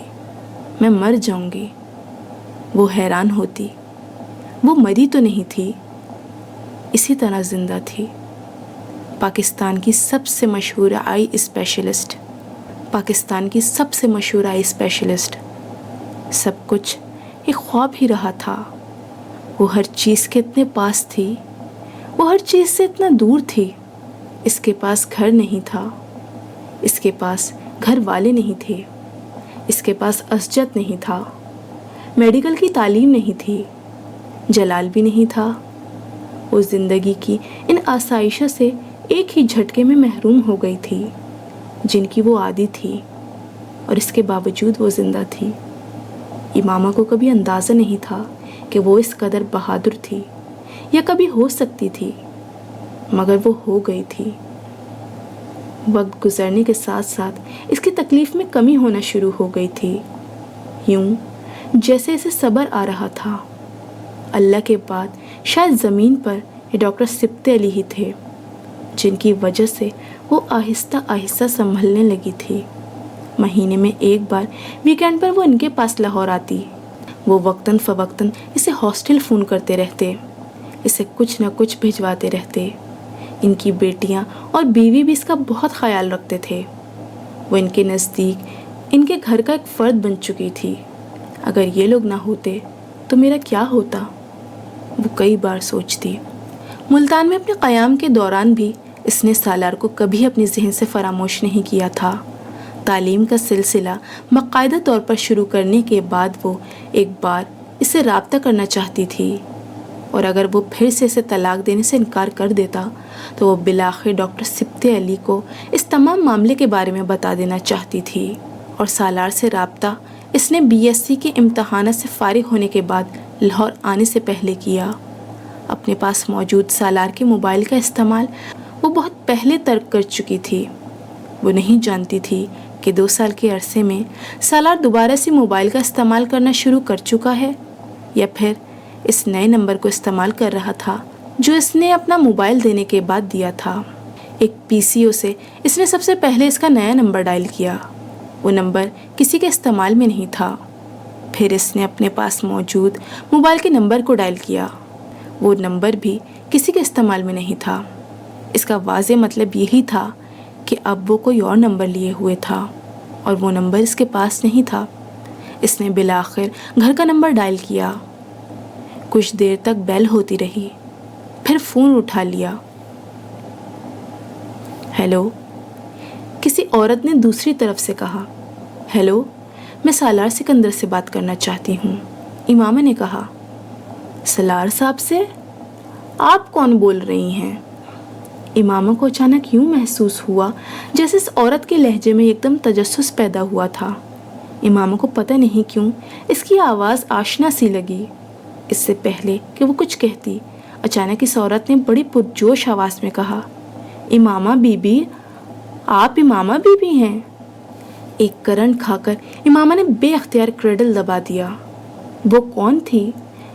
میں مر جاؤں گی۔ وہ حیران ہوتی، وہ مری تو نہیں تھی، اسی طرح زندہ تھی۔ پاکستان کی سب سے مشہور آئی اسپیشلسٹ، پاکستان کی سب سے مشہور آئی اسپیشلسٹ۔ سب کچھ ایک خواب ہی رہا تھا۔ وہ ہر چیز کے اتنے پاس تھی، وہ ہر چیز سے اتنا دور تھی۔ اس کے پاس گھر نہیں تھا، اس کے پاس گھر والے نہیں تھے، اس کے پاس اسجد نہیں تھا، میڈیکل کی تعلیم نہیں تھی، جلال بھی نہیں تھا۔ وہ زندگی کی ان آسائشوں سے ایک ہی جھٹکے میں محروم ہو گئی تھی جن کی وہ عادی تھی، اور اس کے باوجود وہ زندہ تھی۔ امامہ کو کبھی اندازہ نہیں تھا کہ وہ اس قدر بہادر تھی یا کبھی ہو سکتی تھی، مگر وہ ہو گئی تھی۔ وقت گزرنے کے ساتھ ساتھ اس کی تکلیف میں کمی ہونا شروع ہو گئی تھی، یوں جیسے اسے صبر آ رہا تھا۔ اللہ کے بعد شاید زمین پر یہ ڈاکٹر سبط علی ہی تھے جن کی وجہ سے وہ آہستہ آہستہ سنبھلنے لگی تھی۔ مہینے میں ایک بار ویکینڈ پر وہ ان کے پاس لاہور آتی۔ وہ وقتاً فوقتاً اسے ہاسٹل فون کرتے رہتے، اسے کچھ نہ کچھ بھجواتے رہتے۔ ان کی بیٹیاں اور بیوی بھی اس کا بہت خیال رکھتے تھے۔ وہ ان کے نزدیک ان کے گھر کا ایک فرد بن چکی تھی۔ اگر یہ لوگ نہ ہوتے تو میرا کیا ہوتا، وہ کئی بار سوچتی۔ ملتان میں اپنے قیام کے دوران بھی اس نے سالار کو کبھی اپنے ذہن سے فراموش نہیں کیا تھا۔ تعلیم کا سلسلہ باقاعدہ طور پر شروع کرنے کے بعد وہ ایک بار اسے رابطہ کرنا چاہتی تھی، اور اگر وہ پھر سے اسے طلاق دینے سے انکار کر دیتا تو وہ بالآخر ڈاکٹر سبط علی کو اس تمام معاملے کے بارے میں بتا دینا چاہتی تھی۔ اور سالار سے رابطہ اس نے BSc کے امتحانات سے فارغ ہونے کے بعد لاہور آنے سے پہلے کیا۔ اپنے پاس موجود سالار کے موبائل کا استعمال وہ بہت پہلے ترک کر چکی تھی۔ وہ نہیں جانتی تھی کہ 2 سال کے عرصے میں سالار دوبارہ سے موبائل کا استعمال کرنا شروع کر چکا ہے، یا پھر اس نئے نمبر کو استعمال کر رہا تھا جو اس نے اپنا موبائل دینے کے بعد دیا تھا۔ ایک PCO سے اس نے سب سے پہلے اس کا نیا نمبر ڈائل کیا۔ وہ نمبر کسی کے استعمال میں نہیں تھا۔ پھر اس نے اپنے پاس موجود موبائل کے نمبر کو ڈائل کیا۔ وہ نمبر بھی کسی کے استعمال میں نہیں تھا۔ اس کا واضح مطلب یہی تھا کہ اب وہ کوئی اور نمبر لیے ہوئے تھا، اور وہ نمبر اس کے پاس نہیں تھا۔ اس نے بالآخر گھر کا نمبر ڈائل کیا۔ کچھ دیر تک بیل ہوتی رہی، پھر فون اٹھا لیا۔ ہیلو، کسی عورت نے دوسری طرف سے کہا۔ ہیلو، میں سالار سکندر سے بات کرنا چاہتی ہوں، امامہ نے کہا۔ سالار صاحب سے؟ آپ کون بول رہی ہیں؟ امامہ کو اچانک یوں محسوس ہوا جیسے اس عورت کے لہجے میں ایک دم تجسس پیدا ہوا تھا۔ امامہ کو پتہ نہیں کیوں اس کی آواز آشنا سی لگی۔ اس سے پہلے کہ وہ کچھ کہتی، اچانک اس عورت نے بڑی پرجوش آواز میں کہا، امامہ بی بی، آپ امامہ بی بی ہیں؟ ایک کرنٹ کھا کر امامہ نے بے اختیار کریڈل دبا دیا۔ وہ کون تھی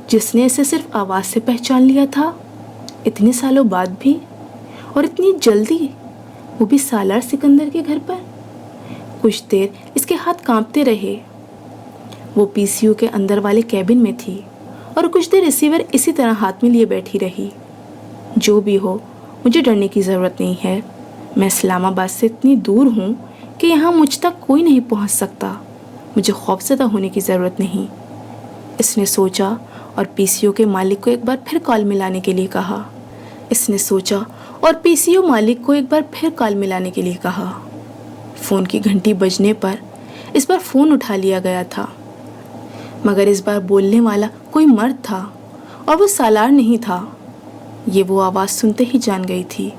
جس نے اسے صرف آواز سے پہچان لیا تھا؟ اتنے سالوں بعد بھی، اور اتنی جلدی، وہ بھی سالار سکندر کے گھر پر؟ کچھ دیر اس کے ہاتھ کانپتے رہے۔ وہ PCO کے اندر والے کیبن میں تھی اور کچھ دیر ریسیور اسی طرح ہاتھ میں لیے بیٹھی رہی۔ جو بھی ہو، مجھے ڈرنے کی ضرورت نہیں ہے۔ میں اسلام آباد سے اتنی دور ہوں کہ یہاں مجھ تک کوئی نہیں پہنچ سکتا۔ مجھے خوفزدہ ہونے کی ضرورت نہیں، اس نے سوچا، اور PCO کے مالک کو ایک بار پھر کال ملانے کے لیے کہا۔ فون کی گھنٹی بجنے پر اس بار فون اٹھا لیا گیا تھا، مگر اس بار بولنے والا کوئی مرد تھا، اور وہ سالار نہیں تھا۔ یہ وہ آواز سنتے ہی جان گئی تھی۔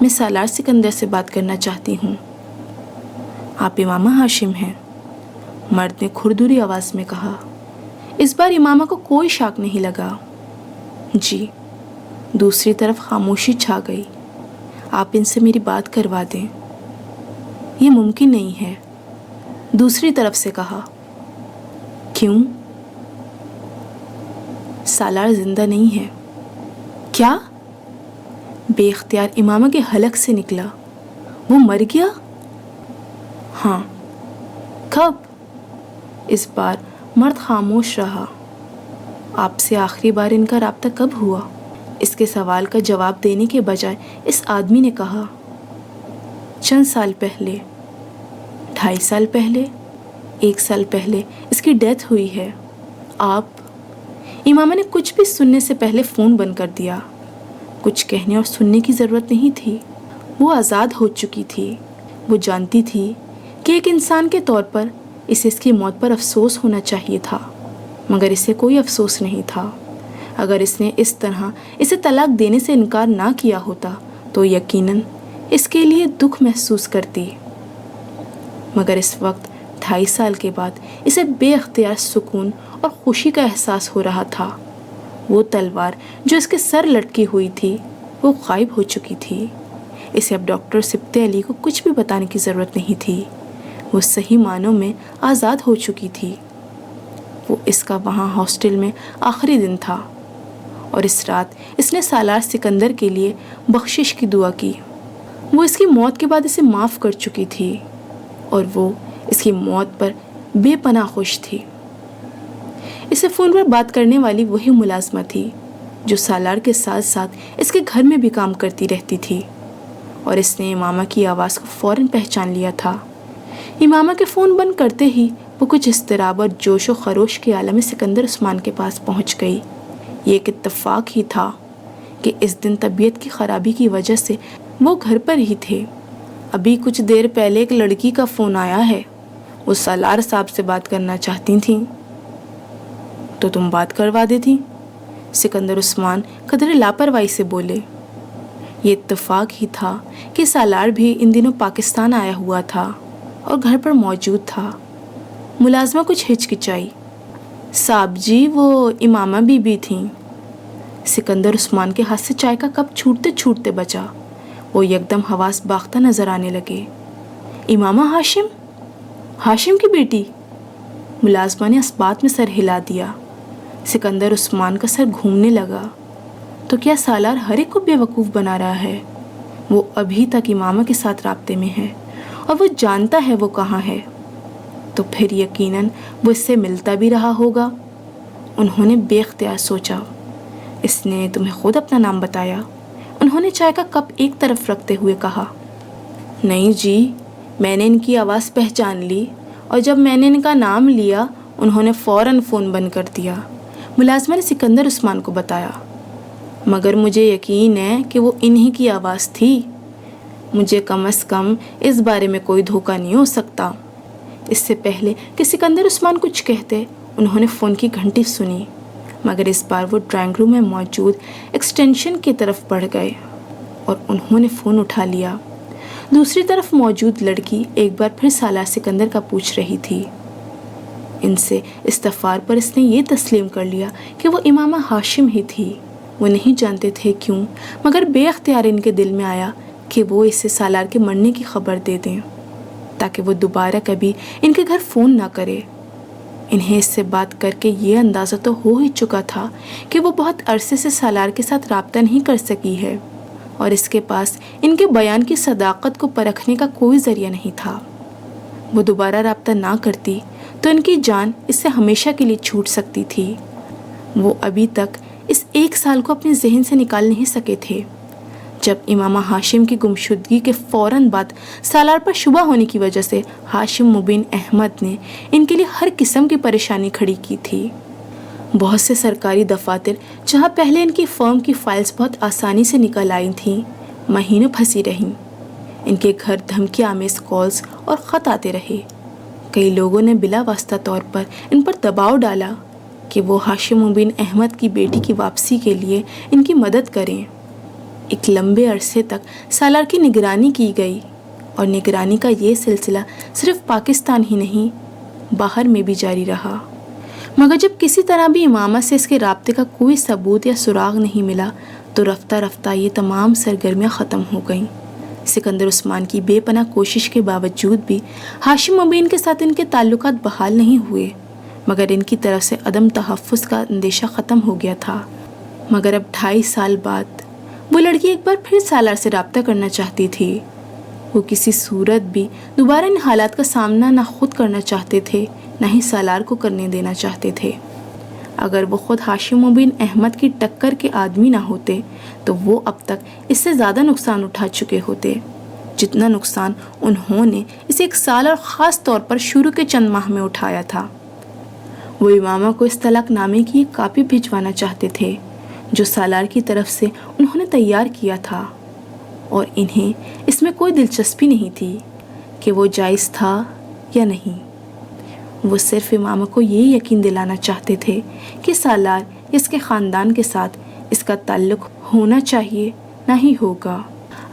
میں سالار سکندر سے بات کرنا چاہتی ہوں۔ آپ امامہ ہاشم ہیں؟ مرد نے کھردری آواز میں کہا۔ اس بار امامہ کو کوئی شک نہیں لگا۔ جی۔ دوسری طرف خاموشی چھا گئی۔ آپ ان سے میری بات کروا دیں۔ یہ ممکن نہیں ہے، دوسری طرف سے کہا۔ کیوں؟ سالار زندہ نہیں ہے۔ کیا؟ بے اختیار امامہ کے حلق سے نکلا۔ وہ مر گیا؟ ہاں۔ کب؟ اس بار مرد خاموش رہا۔ آپ سے آخری بار ان کا رابطہ کب ہوا؟ اس کے سوال کا جواب دینے کے بجائے اس آدمی نے کہا، چند سال پہلے، 2.5 سال پہلے، 1 سال پہلے اس کی ڈیتھ ہوئی ہے۔ آپ؟ امامہ نے کچھ بھی سننے سے پہلے فون بند کر دیا۔ کچھ کہنے اور سننے کی ضرورت نہیں تھی۔ وہ آزاد ہو چکی تھی۔ وہ جانتی تھی کہ ایک انسان کے طور پر اسے اس کی موت پر افسوس ہونا چاہیے تھا، مگر اسے کوئی افسوس نہیں تھا۔ اگر اس نے اس طرح اسے طلاق دینے سے انکار نہ کیا ہوتا تو یقیناً اس کے لیے دکھ محسوس کرتی، مگر اس وقت 2.5 سال کے بعد اسے بے اختیار سکون اور خوشی کا احساس ہو رہا تھا۔ وہ تلوار جو اس کے سر لٹکی ہوئی تھی وہ غائب ہو چکی تھی۔ اسے اب ڈاکٹر سبطِ علی کو کچھ بھی بتانے کی ضرورت نہیں تھی۔ وہ صحیح معنوں میں آزاد ہو چکی تھی۔ وہ اس کا وہاں ہاسٹل میں آخری دن تھا اور اس رات اس نے سالار سکندر کے لیے بخشش کی دعا کی۔ وہ اس کی موت کے بعد اسے معاف کر چکی تھی اور وہ اس کی موت پر بے پناہ خوش تھی۔ اسے فون پر بات کرنے والی وہی ملازمہ تھی جو سالار کے ساتھ ساتھ اس کے گھر میں بھی کام کرتی رہتی تھی، اور اس نے امامہ کی آواز کو فوراً پہچان لیا تھا۔ امامہ کے فون بند کرتے ہی وہ کچھ اضطراب اور جوش و خروش کے عالم سکندر عثمان کے پاس پہنچ گئی۔ یہ ایک اتفاق ہی تھا کہ اس دن طبیعت کی خرابی کی وجہ سے وہ گھر پر ہی تھے۔ ابھی کچھ دیر پہلے ایک لڑکی کا فون آیا ہے، وہ سالار صاحب سے بات کرنا چاہتی تھیں۔ تو تم بات کروا دیتی؟ سکندر عثمان قدرے لاپرواہی سے بولے۔ یہ اتفاق ہی تھا کہ سالار بھی ان دنوں پاکستان آیا ہوا تھا اور گھر پر موجود تھا۔ ملازمہ کچھ ہچکچائی۔ صاحب جی وہ امامہ بی بی تھیں۔ سکندر عثمان کے ہاتھ سے چائے کا کپ چھوٹتے چھوٹتے بچا۔ وہ یکدم حواس باختہ نظر آنے لگے۔ امامہ ہاشم کی بیٹی؟ ملازمہ نے اس بات میں سر ہلا دیا۔ سکندر عثمان کا سر گھومنے لگا۔ تو کیا سالار ہر ایک کو بے وقوف بنا رہا ہے؟ وہ ابھی تک امامہ کے ساتھ رابطے میں ہے اور وہ جانتا ہے وہ کہاں ہے، تو پھر یقیناً وہ اس سے ملتا بھی رہا ہوگا۔ انہوں نے بے اختیار سوچا۔ اس نے تمہیں خود اپنا نام بتایا؟ انہوں نے چائے کا کپ ایک طرف رکھتے ہوئے کہا۔ نہیں جی، میں نے ان کی آواز پہچان لی اور جب میں نے ان کا نام لیا انہوں نے فوراً فون بند کر دیا، ملازمہ نے سکندر عثمان کو بتایا۔ مگر مجھے یقین ہے کہ وہ انہی کی آواز تھی۔ مجھے کم از کم اس بارے میں کوئی دھوکہ نہیں ہو سکتا۔ اس سے پہلے کہ سکندر عثمان کچھ کہتے انہوں نے فون کی گھنٹی سنی، مگر اس بار وہ ڈرائنگ روم میں موجود ایکسٹینشن کی طرف بڑھ گئے اور انہوں نے فون اٹھا لیا۔ دوسری طرف موجود لڑکی ایک بار پھر سالار سکندر کا پوچھ رہی تھی۔ ان سے استفار پر اس نے یہ تسلیم کر لیا کہ وہ امامہ ہاشم ہی تھی۔ وہ نہیں جانتے تھے کیوں، مگر بے اختیار ان کے دل میں آیا کہ وہ اسے سالار کے مرنے کی خبر دے دیں تاکہ وہ دوبارہ کبھی ان کے گھر فون نہ کرے۔ انہیں اس سے بات کر کے یہ اندازہ تو ہو ہی چکا تھا کہ وہ بہت عرصے سے سالار کے ساتھ رابطہ نہیں کر سکی ہے اور اس کے پاس ان کے بیان کی صداقت کو پرکھنے کا کوئی ذریعہ نہیں تھا۔ وہ دوبارہ رابطہ نہ کرتی تو ان کی جان اس سے ہمیشہ کے لیے چھوٹ سکتی تھی۔ وہ ابھی تک اس 1 سال کو اپنے ذہن سے نکال نہیں سکے تھے جب امامہ ہاشم کی گمشدگی کے فوراً بعد سالار پر شبہ ہونے کی وجہ سے ہاشم مبین احمد نے ان کے لیے ہر قسم کی پریشانی کھڑی کی تھی۔ بہت سے سرکاری دفاتر جہاں پہلے ان کی فرم کی فائلز بہت آسانی سے نکل آئی تھیں، مہینوں پھنسی رہیں۔ ان کے گھر دھمکی آمیز کالز اور خط آتے رہے۔ کئی لوگوں نے بلا واسطہ طور پر ان پر دباؤ ڈالا کہ وہ ہاشم مبین احمد کی بیٹی کی واپسی کے لیے ان کی مدد کریں۔ ایک لمبے عرصے تک سالار کی نگرانی کی گئی اور نگرانی کا یہ سلسلہ صرف پاکستان ہی نہیں باہر میں بھی جاری رہا، مگر جب کسی طرح بھی امامہ سے اس کے رابطے کا کوئی ثبوت یا سراغ نہیں ملا تو رفتہ رفتہ یہ تمام سرگرمیاں ختم ہو گئیں۔ سکندر عثمان کی بے پناہ کوشش کے باوجود بھی ہاشم مبین کے ساتھ ان کے تعلقات بحال نہیں ہوئے، مگر ان کی طرف سے عدم تحفظ کا اندیشہ ختم ہو گیا تھا۔ مگر اب 2.5 سال بعد وہ لڑکی ایک بار پھر سالار سے رابطہ کرنا چاہتی تھی۔ وہ کسی صورت بھی دوبارہ ان حالات کا سامنا نہ خود کرنا چاہتے تھے نہ ہی سالار کو کرنے دینا چاہتے تھے۔ اگر وہ خود ہاشم مبین احمد کی ٹکر کے آدمی نہ ہوتے تو وہ اب تک اس سے زیادہ نقصان اٹھا چکے ہوتے جتنا نقصان انہوں نے اس 1 سال اور خاص طور پر شروع کے چند ماہ میں اٹھایا تھا۔ وہ امامہ کو اس طلاق نامے کی ایک کاپی بھجوانا چاہتے تھے جو سالار کی طرف سے انہوں نے تیار کیا تھا، اور انہیں اس میں کوئی دلچسپی نہیں تھی کہ وہ جائز تھا یا نہیں۔ وہ صرف امامہ کو یہ یقین دلانا چاہتے تھے کہ سالار اس کے خاندان کے ساتھ اس کا تعلق ہونا چاہیے نہ ہی ہوگا۔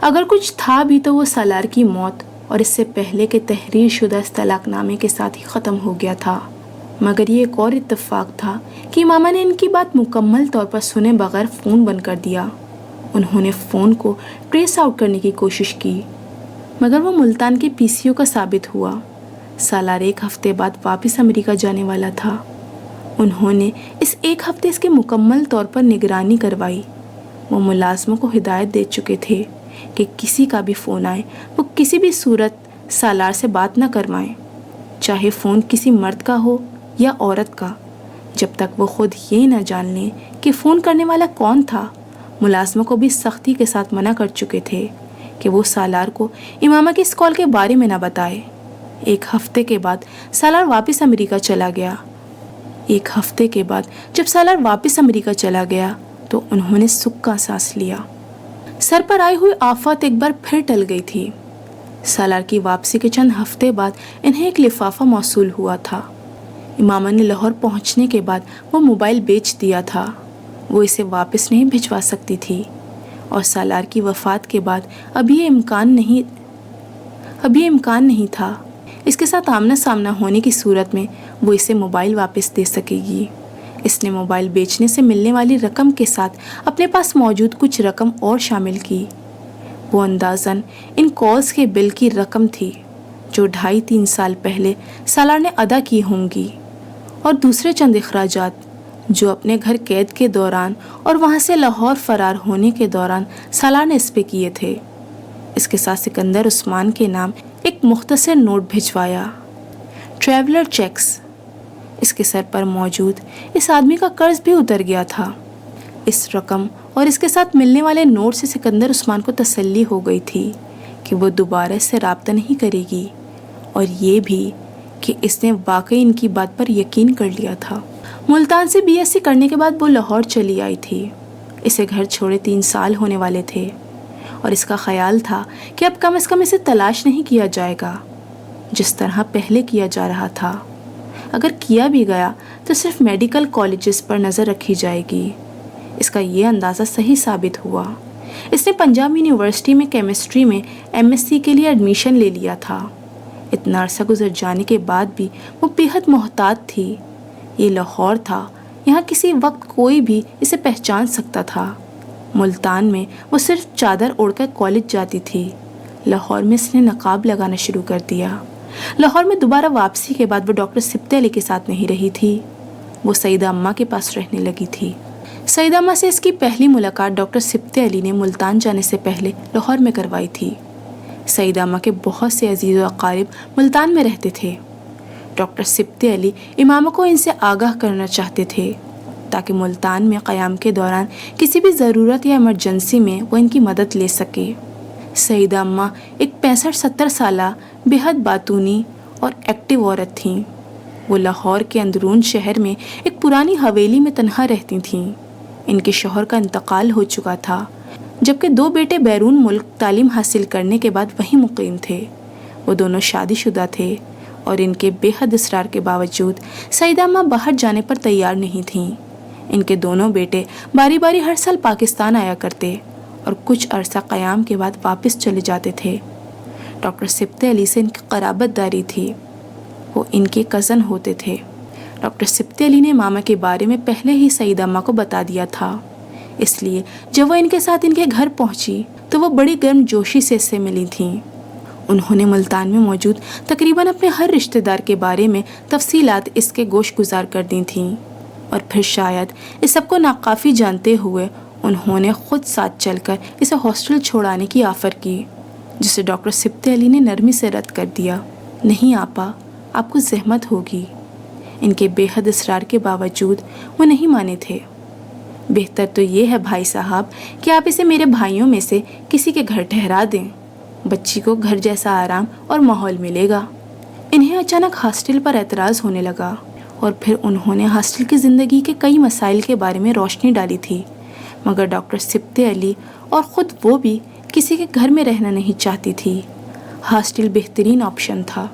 اگر کچھ تھا بھی تو وہ سالار کی موت اور اس سے پہلے کہ تحریر شدہ اس طلاق نامے کے ساتھ ہی ختم ہو گیا تھا۔ مگر یہ ایک اور اتفاق تھا کہ امامہ نے ان کی بات مکمل طور پر سنے بغیر فون بند کر دیا۔ انہوں نے فون کو ٹریس آؤٹ کرنے کی کوشش کی، مگر وہ ملتان کے پی سی او کا ثابت ہوا۔ سالار 1 ہفتے بعد واپس امریکہ جانے والا تھا۔ انہوں نے اس 1 ہفتے اس کے مکمل طور پر نگرانی کروائی۔ وہ ملازموں کو ہدایت دے چکے تھے کہ کسی کا بھی فون آئے وہ کسی بھی صورت سالار سے بات نہ کروائیں، چاہے فون کسی مرد کا ہو یا عورت کا، جب تک وہ خود یہ نہ جان لیں کہ فون کرنے والا کون تھا۔ ملازموں کو بھی سختی کے ساتھ منع کر چکے تھے کہ وہ سالار کو امامہ کی اس کال کے بارے میں نہ بتائے۔ 1 ہفتے کے بعد سالار واپس امریکہ چلا گیا۔ 1 ہفتے کے بعد جب سالار واپس امریکہ چلا گیا تو انہوں نے سکھ کا سانس لیا۔ سر پر آئی ہوئی آفت ایک بار پھر ٹل گئی تھی۔ سالار کی واپسی کے چند ہفتے بعد انہیں ایک لفافہ موصول ہوا تھا۔ امامہ نے لاہور پہنچنے کے بعد وہ موبائل بیچ دیا تھا۔ وہ اسے واپس نہیں بھجوا سکتی تھی، اور سالار کی وفات کے بعد اب یہ امکان نہیں تھا اس کے ساتھ آمنا سامنا ہونے کی صورت میں وہ اسے موبائل واپس دے سکے گی۔ اس نے موبائل بیچنے سے ملنے والی رقم کے ساتھ اپنے پاس موجود کچھ رقم اور شامل کی۔ وہ اندازاً ان کالز کے بل کی رقم تھی جو 2.5-3 سال پہلے سالار نے ادا کی ہوں گی، اور دوسرے چند اخراجات جو اپنے گھر قید کے دوران اور وہاں سے لاہور فرار ہونے کے دوران سالار نے اس پہ کیے تھے۔ اس کے ساتھ سکندر عثمان کے نام ایک مختصر نوٹ بھجوایا، ٹریولر چیکس۔ اس کے سر پر موجود اس آدمی کا قرض بھی اتر گیا تھا۔ اس رقم اور اس کے ساتھ ملنے والے نوٹ سے سکندر عثمان کو تسلی ہو گئی تھی کہ وہ دوبارہ اس سے رابطہ نہیں کرے گی، اور یہ بھی کہ اس نے واقعی ان کی بات پر یقین کر لیا تھا۔ ملتان سے بی ایس سی کرنے کے بعد وہ لاہور چلی آئی تھی۔ اسے گھر چھوڑے 3 سال ہونے والے تھے، اور اس کا خیال تھا کہ اب کم از کم اسے تلاش نہیں کیا جائے گا جس طرح پہلے کیا جا رہا تھا۔ اگر کیا بھی گیا تو صرف میڈیکل کالجز پر نظر رکھی جائے گی۔ اس کا یہ اندازہ صحیح ثابت ہوا۔ اس نے پنجاب یونیورسٹی میں کیمسٹری میں ایم ایس سی کے لیے ایڈمیشن لے لیا تھا۔ اتنا عرصہ گزر جانے کے بعد بھی وہ بے حد محتاط تھی۔ یہ لاہور تھا، یہاں کسی وقت کوئی بھی اسے پہچان سکتا تھا۔ ملتان میں وہ صرف چادر اوڑھ کر کالج جاتی تھی۔ لاہور میں اس نے نقاب لگانا شروع کر دیا۔ لاہور میں دوبارہ واپسی کے بعد وہ ڈاکٹر سبطِ علی کے ساتھ نہیں رہی تھی، وہ سیدہ اماں کے پاس رہنے لگی تھی۔ سیدہ اماں سے اس کی پہلی ملاقات ڈاکٹر سبطِ علی نے ملتان جانے سے پہلے لاہور میں کروائی تھی۔ سیدہ اماں کے بہت سے عزیز و اقارب ملتان میں رہتے تھے۔ ڈاکٹر سبطِ علی امامہ کو ان سے آگاہ کرنا چاہتے تھے تاکہ ملتان میں قیام کے دوران کسی بھی ضرورت یا ایمرجنسی میں وہ ان کی مدد لے سکے۔ سیدہ اماں ایک 65-70 سالہ بے حد باتونی اور ایکٹیو عورت تھیں۔ وہ لاہور کے اندرون شہر میں ایک پرانی حویلی میں تنہا رہتی تھیں۔ ان کے شوہر کا انتقال ہو چکا تھا، جبکہ 2 بیٹے بیرون ملک تعلیم حاصل کرنے کے بعد وہیں مقیم تھے۔ وہ دونوں شادی شدہ تھے، اور ان کے بے حد اصرار کے باوجود سیدہ اماں باہر جانے پر تیار نہیں تھیں۔ ان کے دونوں بیٹے باری باری ہر سال پاکستان آیا کرتے اور کچھ عرصہ قیام کے بعد واپس چلے جاتے تھے۔ ڈاکٹر سبطِ علی سے ان کی قرابت داری تھی، وہ ان کے کزن ہوتے تھے۔ ڈاکٹر سبطِ علی نے ماما کے بارے میں پہلے ہی سیدہ اماں کو بتا دیا تھا، اس لیے جب وہ ان کے ساتھ ان کے گھر پہنچی تو وہ بڑی گرم جوشی سے اس سے ملی تھیں۔ انہوں نے ملتان میں موجود تقریباً اپنے ہر رشتہ دار کے بارے میں تفصیلات اس کے گوش گزار کر دی تھیں، اور پھر شاید اس سب کو ناکافی جانتے ہوئے انہوں نے خود ساتھ چل کر اسے ہاسٹل چھوڑانے کی آفر کی، جسے ڈاکٹر سبطِ علی نے نرمی سے رد کر دیا۔ نہیں آپا، آپ کو زحمت ہوگی۔ ان کے بے حد اصرار کے باوجود وہ نہیں مانے تھے۔ بہتر تو یہ ہے بھائی صاحب کہ آپ اسے میرے بھائیوں میں سے کسی کے گھر ٹھہرا دیں، بچی کو گھر جیسا آرام اور ماحول ملے گا۔ انہیں اچانک ہاسٹل پر اعتراض ہونے لگا، اور پھر انہوں نے ہاسٹل کی زندگی کے کئی مسائل کے بارے میں روشنی ڈالی تھی، مگر ڈاکٹر سبطِ علی اور خود وہ بھی کسی کے گھر میں رہنا نہیں چاہتی تھی۔ ہاسٹل بہترین آپشن تھا۔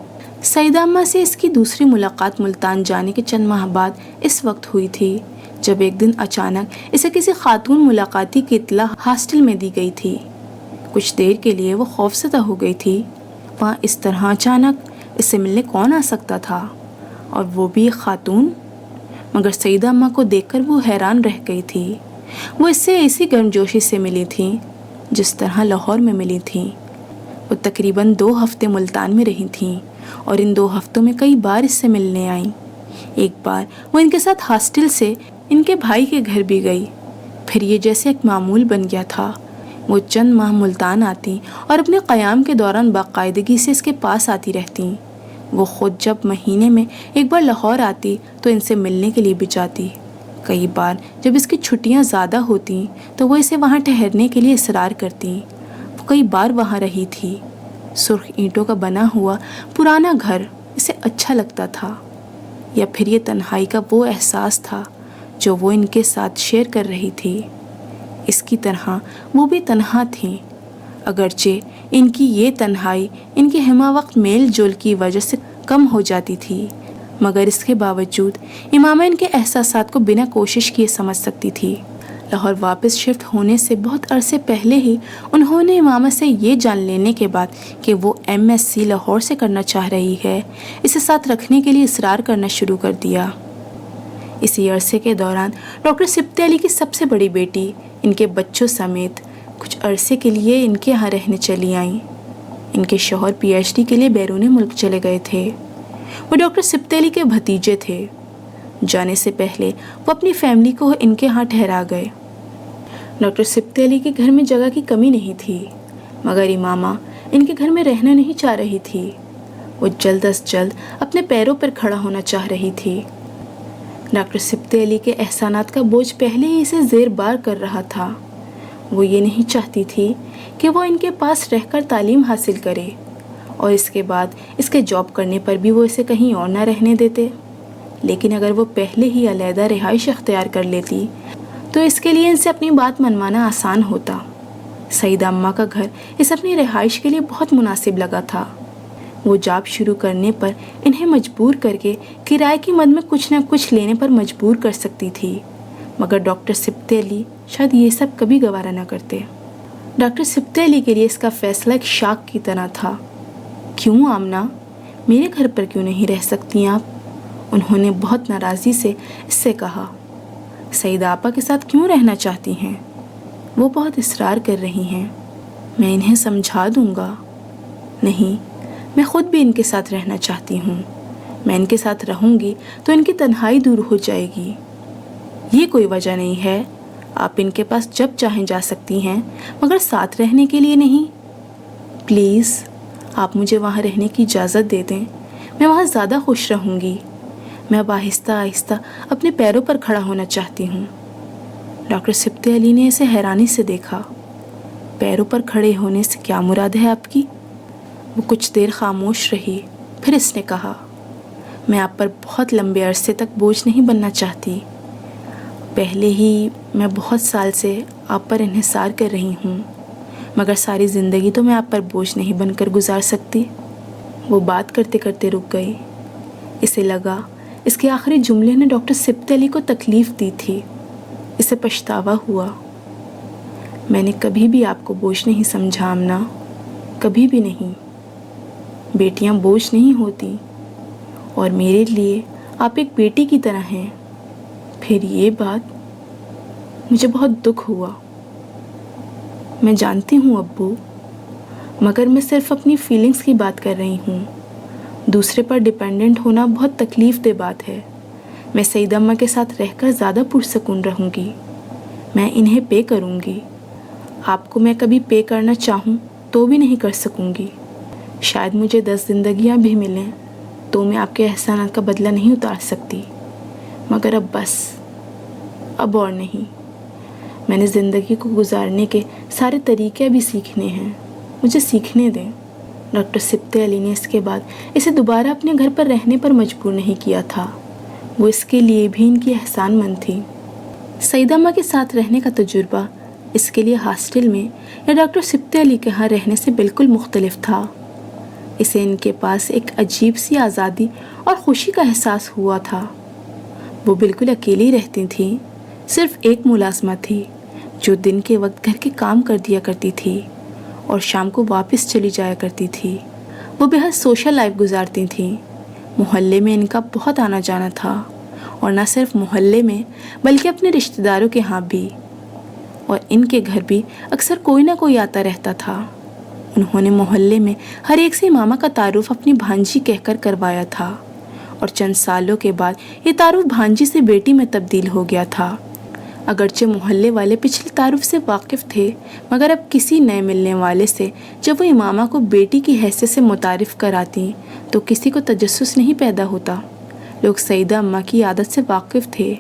سیدہ اماں سے اس کی دوسری ملاقات ملتان جانے کے چند ماہ بعد اس وقت ہوئی تھی جب ایک دن اچانک اسے کسی خاتون ملاقاتی کی اطلاع ہاسٹل میں دی گئی تھی۔ کچھ دیر کے لیے وہ خوفزدہ ہو گئی تھی۔ وہاں اس طرح اچانک اس سے ملنے کون آ سکتا تھا، اور وہ بھی ایک خاتون؟ مگر سعیدہ اماں کو دیکھ کر وہ حیران رہ گئی تھی۔ وہ اس سے ایسی گرمجوشی سے ملی تھیں جس طرح لاہور میں ملی تھیں۔ وہ تقریباً 2 ہفتے ملتان میں رہی تھیں اور ان 2 ہفتوں میں کئی بار اس سے ملنے آئیں۔ ایک بار وہ ان کے ساتھ ہاسٹل سے ان کے بھائی کے گھر بھی گئی۔ پھر یہ جیسے ایک معمول بن گیا تھا۔ وہ چند ماہ ملتان آتی اور اپنے قیام کے دوران باقاعدگی سے اس کے پاس آتی رہتیں۔ وہ خود جب مہینے میں ایک بار لاہور آتی تو ان سے ملنے کے لیے بھی جاتی۔ کئی بار جب اس کی چھٹیاں زیادہ ہوتیں تو وہ اسے وہاں ٹھہرنے کے لیے اصرار کرتی۔ وہ کئی بار وہاں رہی تھی۔ سرخ اینٹوں کا بنا ہوا پرانا گھر اسے اچھا لگتا تھا، یا پھر یہ تنہائی کا وہ احساس تھا جو وہ ان کے ساتھ شیئر کر رہی تھی۔ اس کی طرح وہ بھی تنہا تھیں، اگرچہ ان کی یہ تنہائی ان کے ہمہ وقت میل جول کی وجہ سے کم ہو جاتی تھی، مگر اس کے باوجود امامہ ان کے احساسات کو بنا کوشش کیے سمجھ سکتی تھی۔ لاہور واپس شفٹ ہونے سے بہت عرصے پہلے ہی انہوں نے امامہ سے یہ جان لینے کے بعد کہ وہ MSc لاہور سے کرنا چاہ رہی ہے، اسے ساتھ رکھنے کے لیے اصرار کرنا شروع کر دیا۔ اسی عرصے کے دوران ڈاکٹر سبط علی کی سب سے بڑی بیٹی ان کے بچوں سمیت کچھ عرصے کے لیے ان کے یہاں رہنے چلی آئیں۔ ان کے شوہر PhD کے لیے بیرون ملک چلے گئے تھے۔ وہ ڈاکٹر سبط علی کے بھتیجے تھے۔ جانے سے پہلے وہ اپنی فیملی کو ان کے ہاں ٹھہرا گئے۔ ڈاکٹر سبط علی کے گھر میں جگہ کی کمی نہیں تھی، مگر امامہ ان کے گھر میں رہنا نہیں چاہ رہی تھی۔ وہ جلد از جلد اپنے پیروں پر کھڑا ہونا چاہ رہی تھی۔ ڈاکٹر سبط علی کے احسانات کا بوجھ پہلے ہی اسے زیر بار کر رہا تھا۔ وہ یہ نہیں چاہتی تھی کہ وہ ان کے پاس رہ کر تعلیم حاصل کرے، اور اس کے بعد اس کے جاب کرنے پر بھی وہ اسے کہیں اور نہ رہنے دیتے۔ لیکن اگر وہ پہلے ہی علیحدہ رہائش اختیار کر لیتی تو اس کے لیے ان سے اپنی بات منوانا آسان ہوتا۔ سعیدہ اماں کا گھر اس اپنی رہائش کے لیے بہت مناسب لگا تھا۔ وہ جاب شروع کرنے پر انہیں مجبور کر کے کرائے کی مد میں کچھ نہ کچھ لینے پر مجبور کر سکتی تھی، مگر ڈاکٹر سبط علی شاید یہ سب کبھی گوارا نہ کرتے۔ ڈاکٹر سبط علی کے لیے اس کا فیصلہ ایک شاک کی طرح تھا۔ کیوں آمنہ، میرے گھر پر کیوں نہیں رہ سکتی آپ؟ انہوں نے بہت ناراضی سے اس سے کہا۔ سعیدہ آپا کے ساتھ کیوں رہنا چاہتی ہیں؟ وہ بہت اصرار کر رہی ہیں۔ میں انہیں سمجھا دوں گا۔ نہیں، میں خود بھی ان کے ساتھ رہنا چاہتی ہوں۔ میں ان کے ساتھ رہوں گی تو ان کی تنہائی دور ہو جائے گی۔ یہ کوئی وجہ نہیں ہے، آپ ان کے پاس جب چاہیں جا سکتی ہیں، مگر ساتھ رہنے کے لیے نہیں۔ پلیز آپ مجھے وہاں رہنے کی اجازت دے دیں، میں وہاں زیادہ خوش رہوں گی۔ میں اب آہستہ آہستہ اپنے پیروں پر کھڑا ہونا چاہتی ہوں۔ ڈاکٹر سبط علی نے اسے حیرانی سے دیکھا۔ پیروں پر کھڑے ہونے سے کیا مراد ہے آپ کی؟ وہ کچھ دیر خاموش رہی، پھر اس نے کہا، میں آپ پر بہت لمبے عرصے تک بوجھ نہیں بننا چاہتی۔ پہلے ہی میں بہت سال سے آپ پر انحصار کر رہی ہوں، مگر ساری زندگی تو میں آپ پر بوجھ نہیں بن کر گزار سکتی۔ وہ بات کرتے کرتے رک گئی۔ اسے لگا اس کے آخری جملے نے ڈاکٹر سبط علی کو تکلیف دی تھی۔ اسے پچھتاوا ہوا۔ میں نے کبھی بھی آپ کو بوجھ نہیں سمجھا آمنہ، کبھی بھی نہیں۔ بیٹیاں بوجھ نہیں ہوتی، اور میرے لیے آپ ایک بیٹی کی طرح ہیں۔ پھر یہ بات مجھے بہت دکھ ہوا۔ میں جانتی ہوں ابو، مگر میں صرف اپنی فیلنگز کی بات کر رہی ہوں۔ دوسرے پر ڈیپینڈنٹ ہونا بہت تکلیف دہ بات ہے۔ میں سعیدہ اماں کے ساتھ رہ کر زیادہ پرسکون رہوں گی۔ میں انہیں پے کروں گی۔ آپ کو میں کبھی پے کرنا چاہوں تو بھی نہیں کر سکوں گی۔ شاید مجھے 10 زندگیاں بھی ملیں تو میں آپ کے احسانات کا بدلہ نہیں اتار سکتی، مگر اب بس، اب اور نہیں۔ میں نے زندگی کو گزارنے کے سارے طریقے بھی سیکھنے ہیں، مجھے سیکھنے دیں۔ ڈاکٹر سبط علی نے اس کے بعد اسے دوبارہ اپنے گھر پر رہنے پر مجبور نہیں کیا تھا۔ وہ اس کے لیے بھی ان کی احسان مند تھی۔ سعیدہ اماں کے ساتھ رہنے کا تجربہ اس کے لیے ہاسٹل میں یا ڈاکٹر سبط علی کے ہاں رہنے سے بالکل مختلف تھا۔ اسے ان کے پاس ایک عجیب سی آزادی اور خوشی کا احساس ہوا تھا۔ وہ بالکل اکیلی رہتی تھیں۔ صرف ایک ملازمہ تھی جو دن کے وقت گھر کے کام کر دیا کرتی تھی اور شام کو واپس چلی جایا کرتی تھی۔ وہ بہت سوشل لائف گزارتی تھیں۔ محلے میں ان کا بہت آنا جانا تھا، اور نہ صرف محلے میں بلکہ اپنے رشتہ داروں کے ہاں بھی، اور ان کے گھر بھی اکثر کوئی نہ کوئی آتا رہتا تھا۔ انہوں نے محلے میں ہر ایک سے امامہ کا تعارف اپنی بھانجی کہہ کر کروایا تھا، اور چند سالوں کے بعد یہ تعارف بھانجی سے بیٹی میں تبدیل ہو گیا تھا۔ اگرچہ محلے والے پچھلے تعارف سے واقف تھے، مگر اب کسی نئے ملنے والے سے جب وہ امامہ کو بیٹی کی حیثیت سے متعارف کراتی تو کسی کو تجسس نہیں پیدا ہوتا۔ لوگ سیدہ اماں کی عادت سے واقف تھے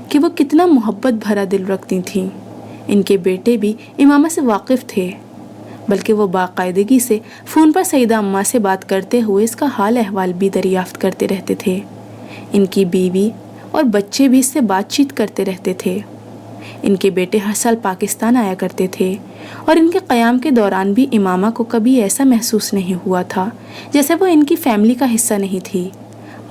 کہ وہ کتنا محبت بھرا دل رکھتی تھیں۔ ان کے بیٹے بھی امامہ سے واقف تھے، بلکہ وہ باقاعدگی سے فون پر سیدہ اماں سے بات کرتے ہوئے اس کا حال احوال بھی دریافت کرتے رہتے تھے۔ ان کی بیوی اور بچے بھی اس سے بات چیت کرتے رہتے تھے۔ ان کے بیٹے ہر سال پاکستان آیا کرتے تھے، اور ان کے قیام کے دوران بھی امامہ کو کبھی ایسا محسوس نہیں ہوا تھا جیسے وہ ان کی فیملی کا حصہ نہیں تھی۔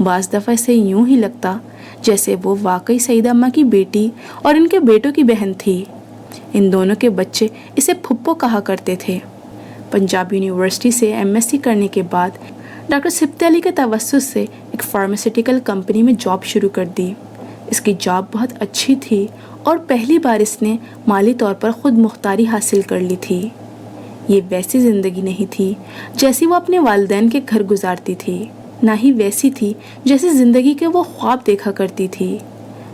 بعض دفعہ اسے یوں ہی لگتا جیسے وہ واقعی سیدہ اماں کی بیٹی اور ان کے بیٹوں کی بہن تھی۔ ان دونوں کے بچے اسے پھپھو کہا کرتے تھے۔ پنجاب یونیورسٹی سے MSc کرنے کے بعد ڈاکٹر سبط علی کے توسط سے ایک فارماسیوٹیکل کمپنی میں جاب شروع کر دی۔ اس کی جاب بہت اچھی تھی، اور پہلی بار اس نے مالی طور پر خود مختاری حاصل کر لی تھی۔ یہ ویسی زندگی نہیں تھی جیسی وہ اپنے والدین کے گھر گزارتی تھی، نہ ہی ویسی تھی جیسی زندگی کے وہ خواب دیکھا کرتی تھی،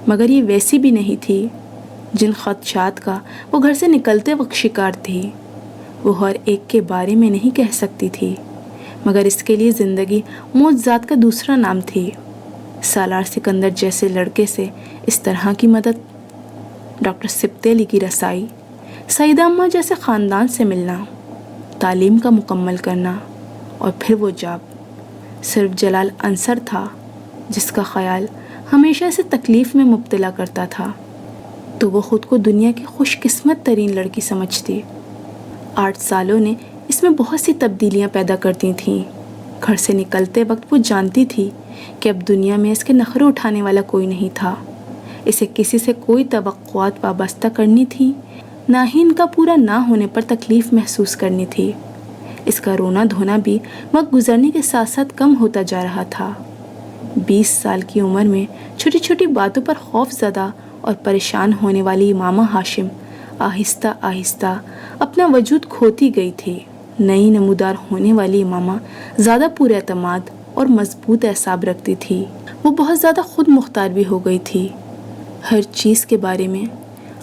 مگر یہ ویسی بھی نہیں تھی جن خدشات کا وہ گھر سے نکلتے وقت شکار تھی۔ وہ ہر ایک کے بارے میں نہیں کہہ سکتی تھی، مگر اس کے لیے زندگی معجزات کا دوسرا نام تھی۔ سالار سکندر جیسے لڑکے سے اس طرح کی مدد، ڈاکٹر سبط علی کی رسائی، سیدہ اماں جیسے خاندان سے ملنا، تعلیم کا مکمل کرنا، اور پھر وہ جاب۔ صرف جلال انصر تھا جس کا خیال ہمیشہ اسے تکلیف میں مبتلا کرتا تھا، تو وہ خود کو دنیا کی خوش قسمت ترین لڑکی سمجھتی۔ 8 سالوں نے اس میں بہت سی تبدیلیاں پیدا کرتی تھیں۔ گھر سے نکلتے وقت وہ جانتی تھی کہ اب دنیا میں اس کے نخرے اٹھانے والا کوئی نہیں تھا۔ اسے کسی سے کوئی توقعات وابستہ کرنی تھی، نہ ہی ان کا پورا نہ ہونے پر تکلیف محسوس کرنی تھی۔ اس کا رونا دھونا بھی وقت گزرنے کے ساتھ ساتھ کم ہوتا جا رہا تھا۔ 20 سال کی عمر میں چھوٹی چھوٹی باتوں پر خوف زدہ اور پریشان ہونے والی امامہ ہاشم آہستہ آہستہ اپنا وجود کھوتی گئی تھی۔ نئی نمودار ہونے والی امامہ زیادہ پر اعتماد اور مضبوط اعصاب رکھتی تھی۔ وہ بہت زیادہ خود مختار بھی ہو گئی تھی، ہر چیز کے بارے میں،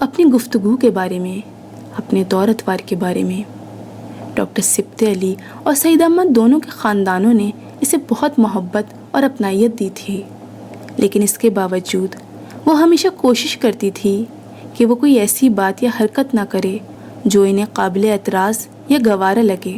اپنی گفتگو کے بارے میں، اپنے طور اتوار کے بارے میں۔ ڈاکٹر سبط علی اور سیدہ اماں دونوں کے خاندانوں نے اسے بہت محبت اور اپنائیت دی تھی، لیکن اس کے باوجود وہ ہمیشہ کوشش کرتی تھی کہ وہ کوئی ایسی بات یا حرکت نہ کرے جو انہیں قابل اعتراض یا گوارا لگے۔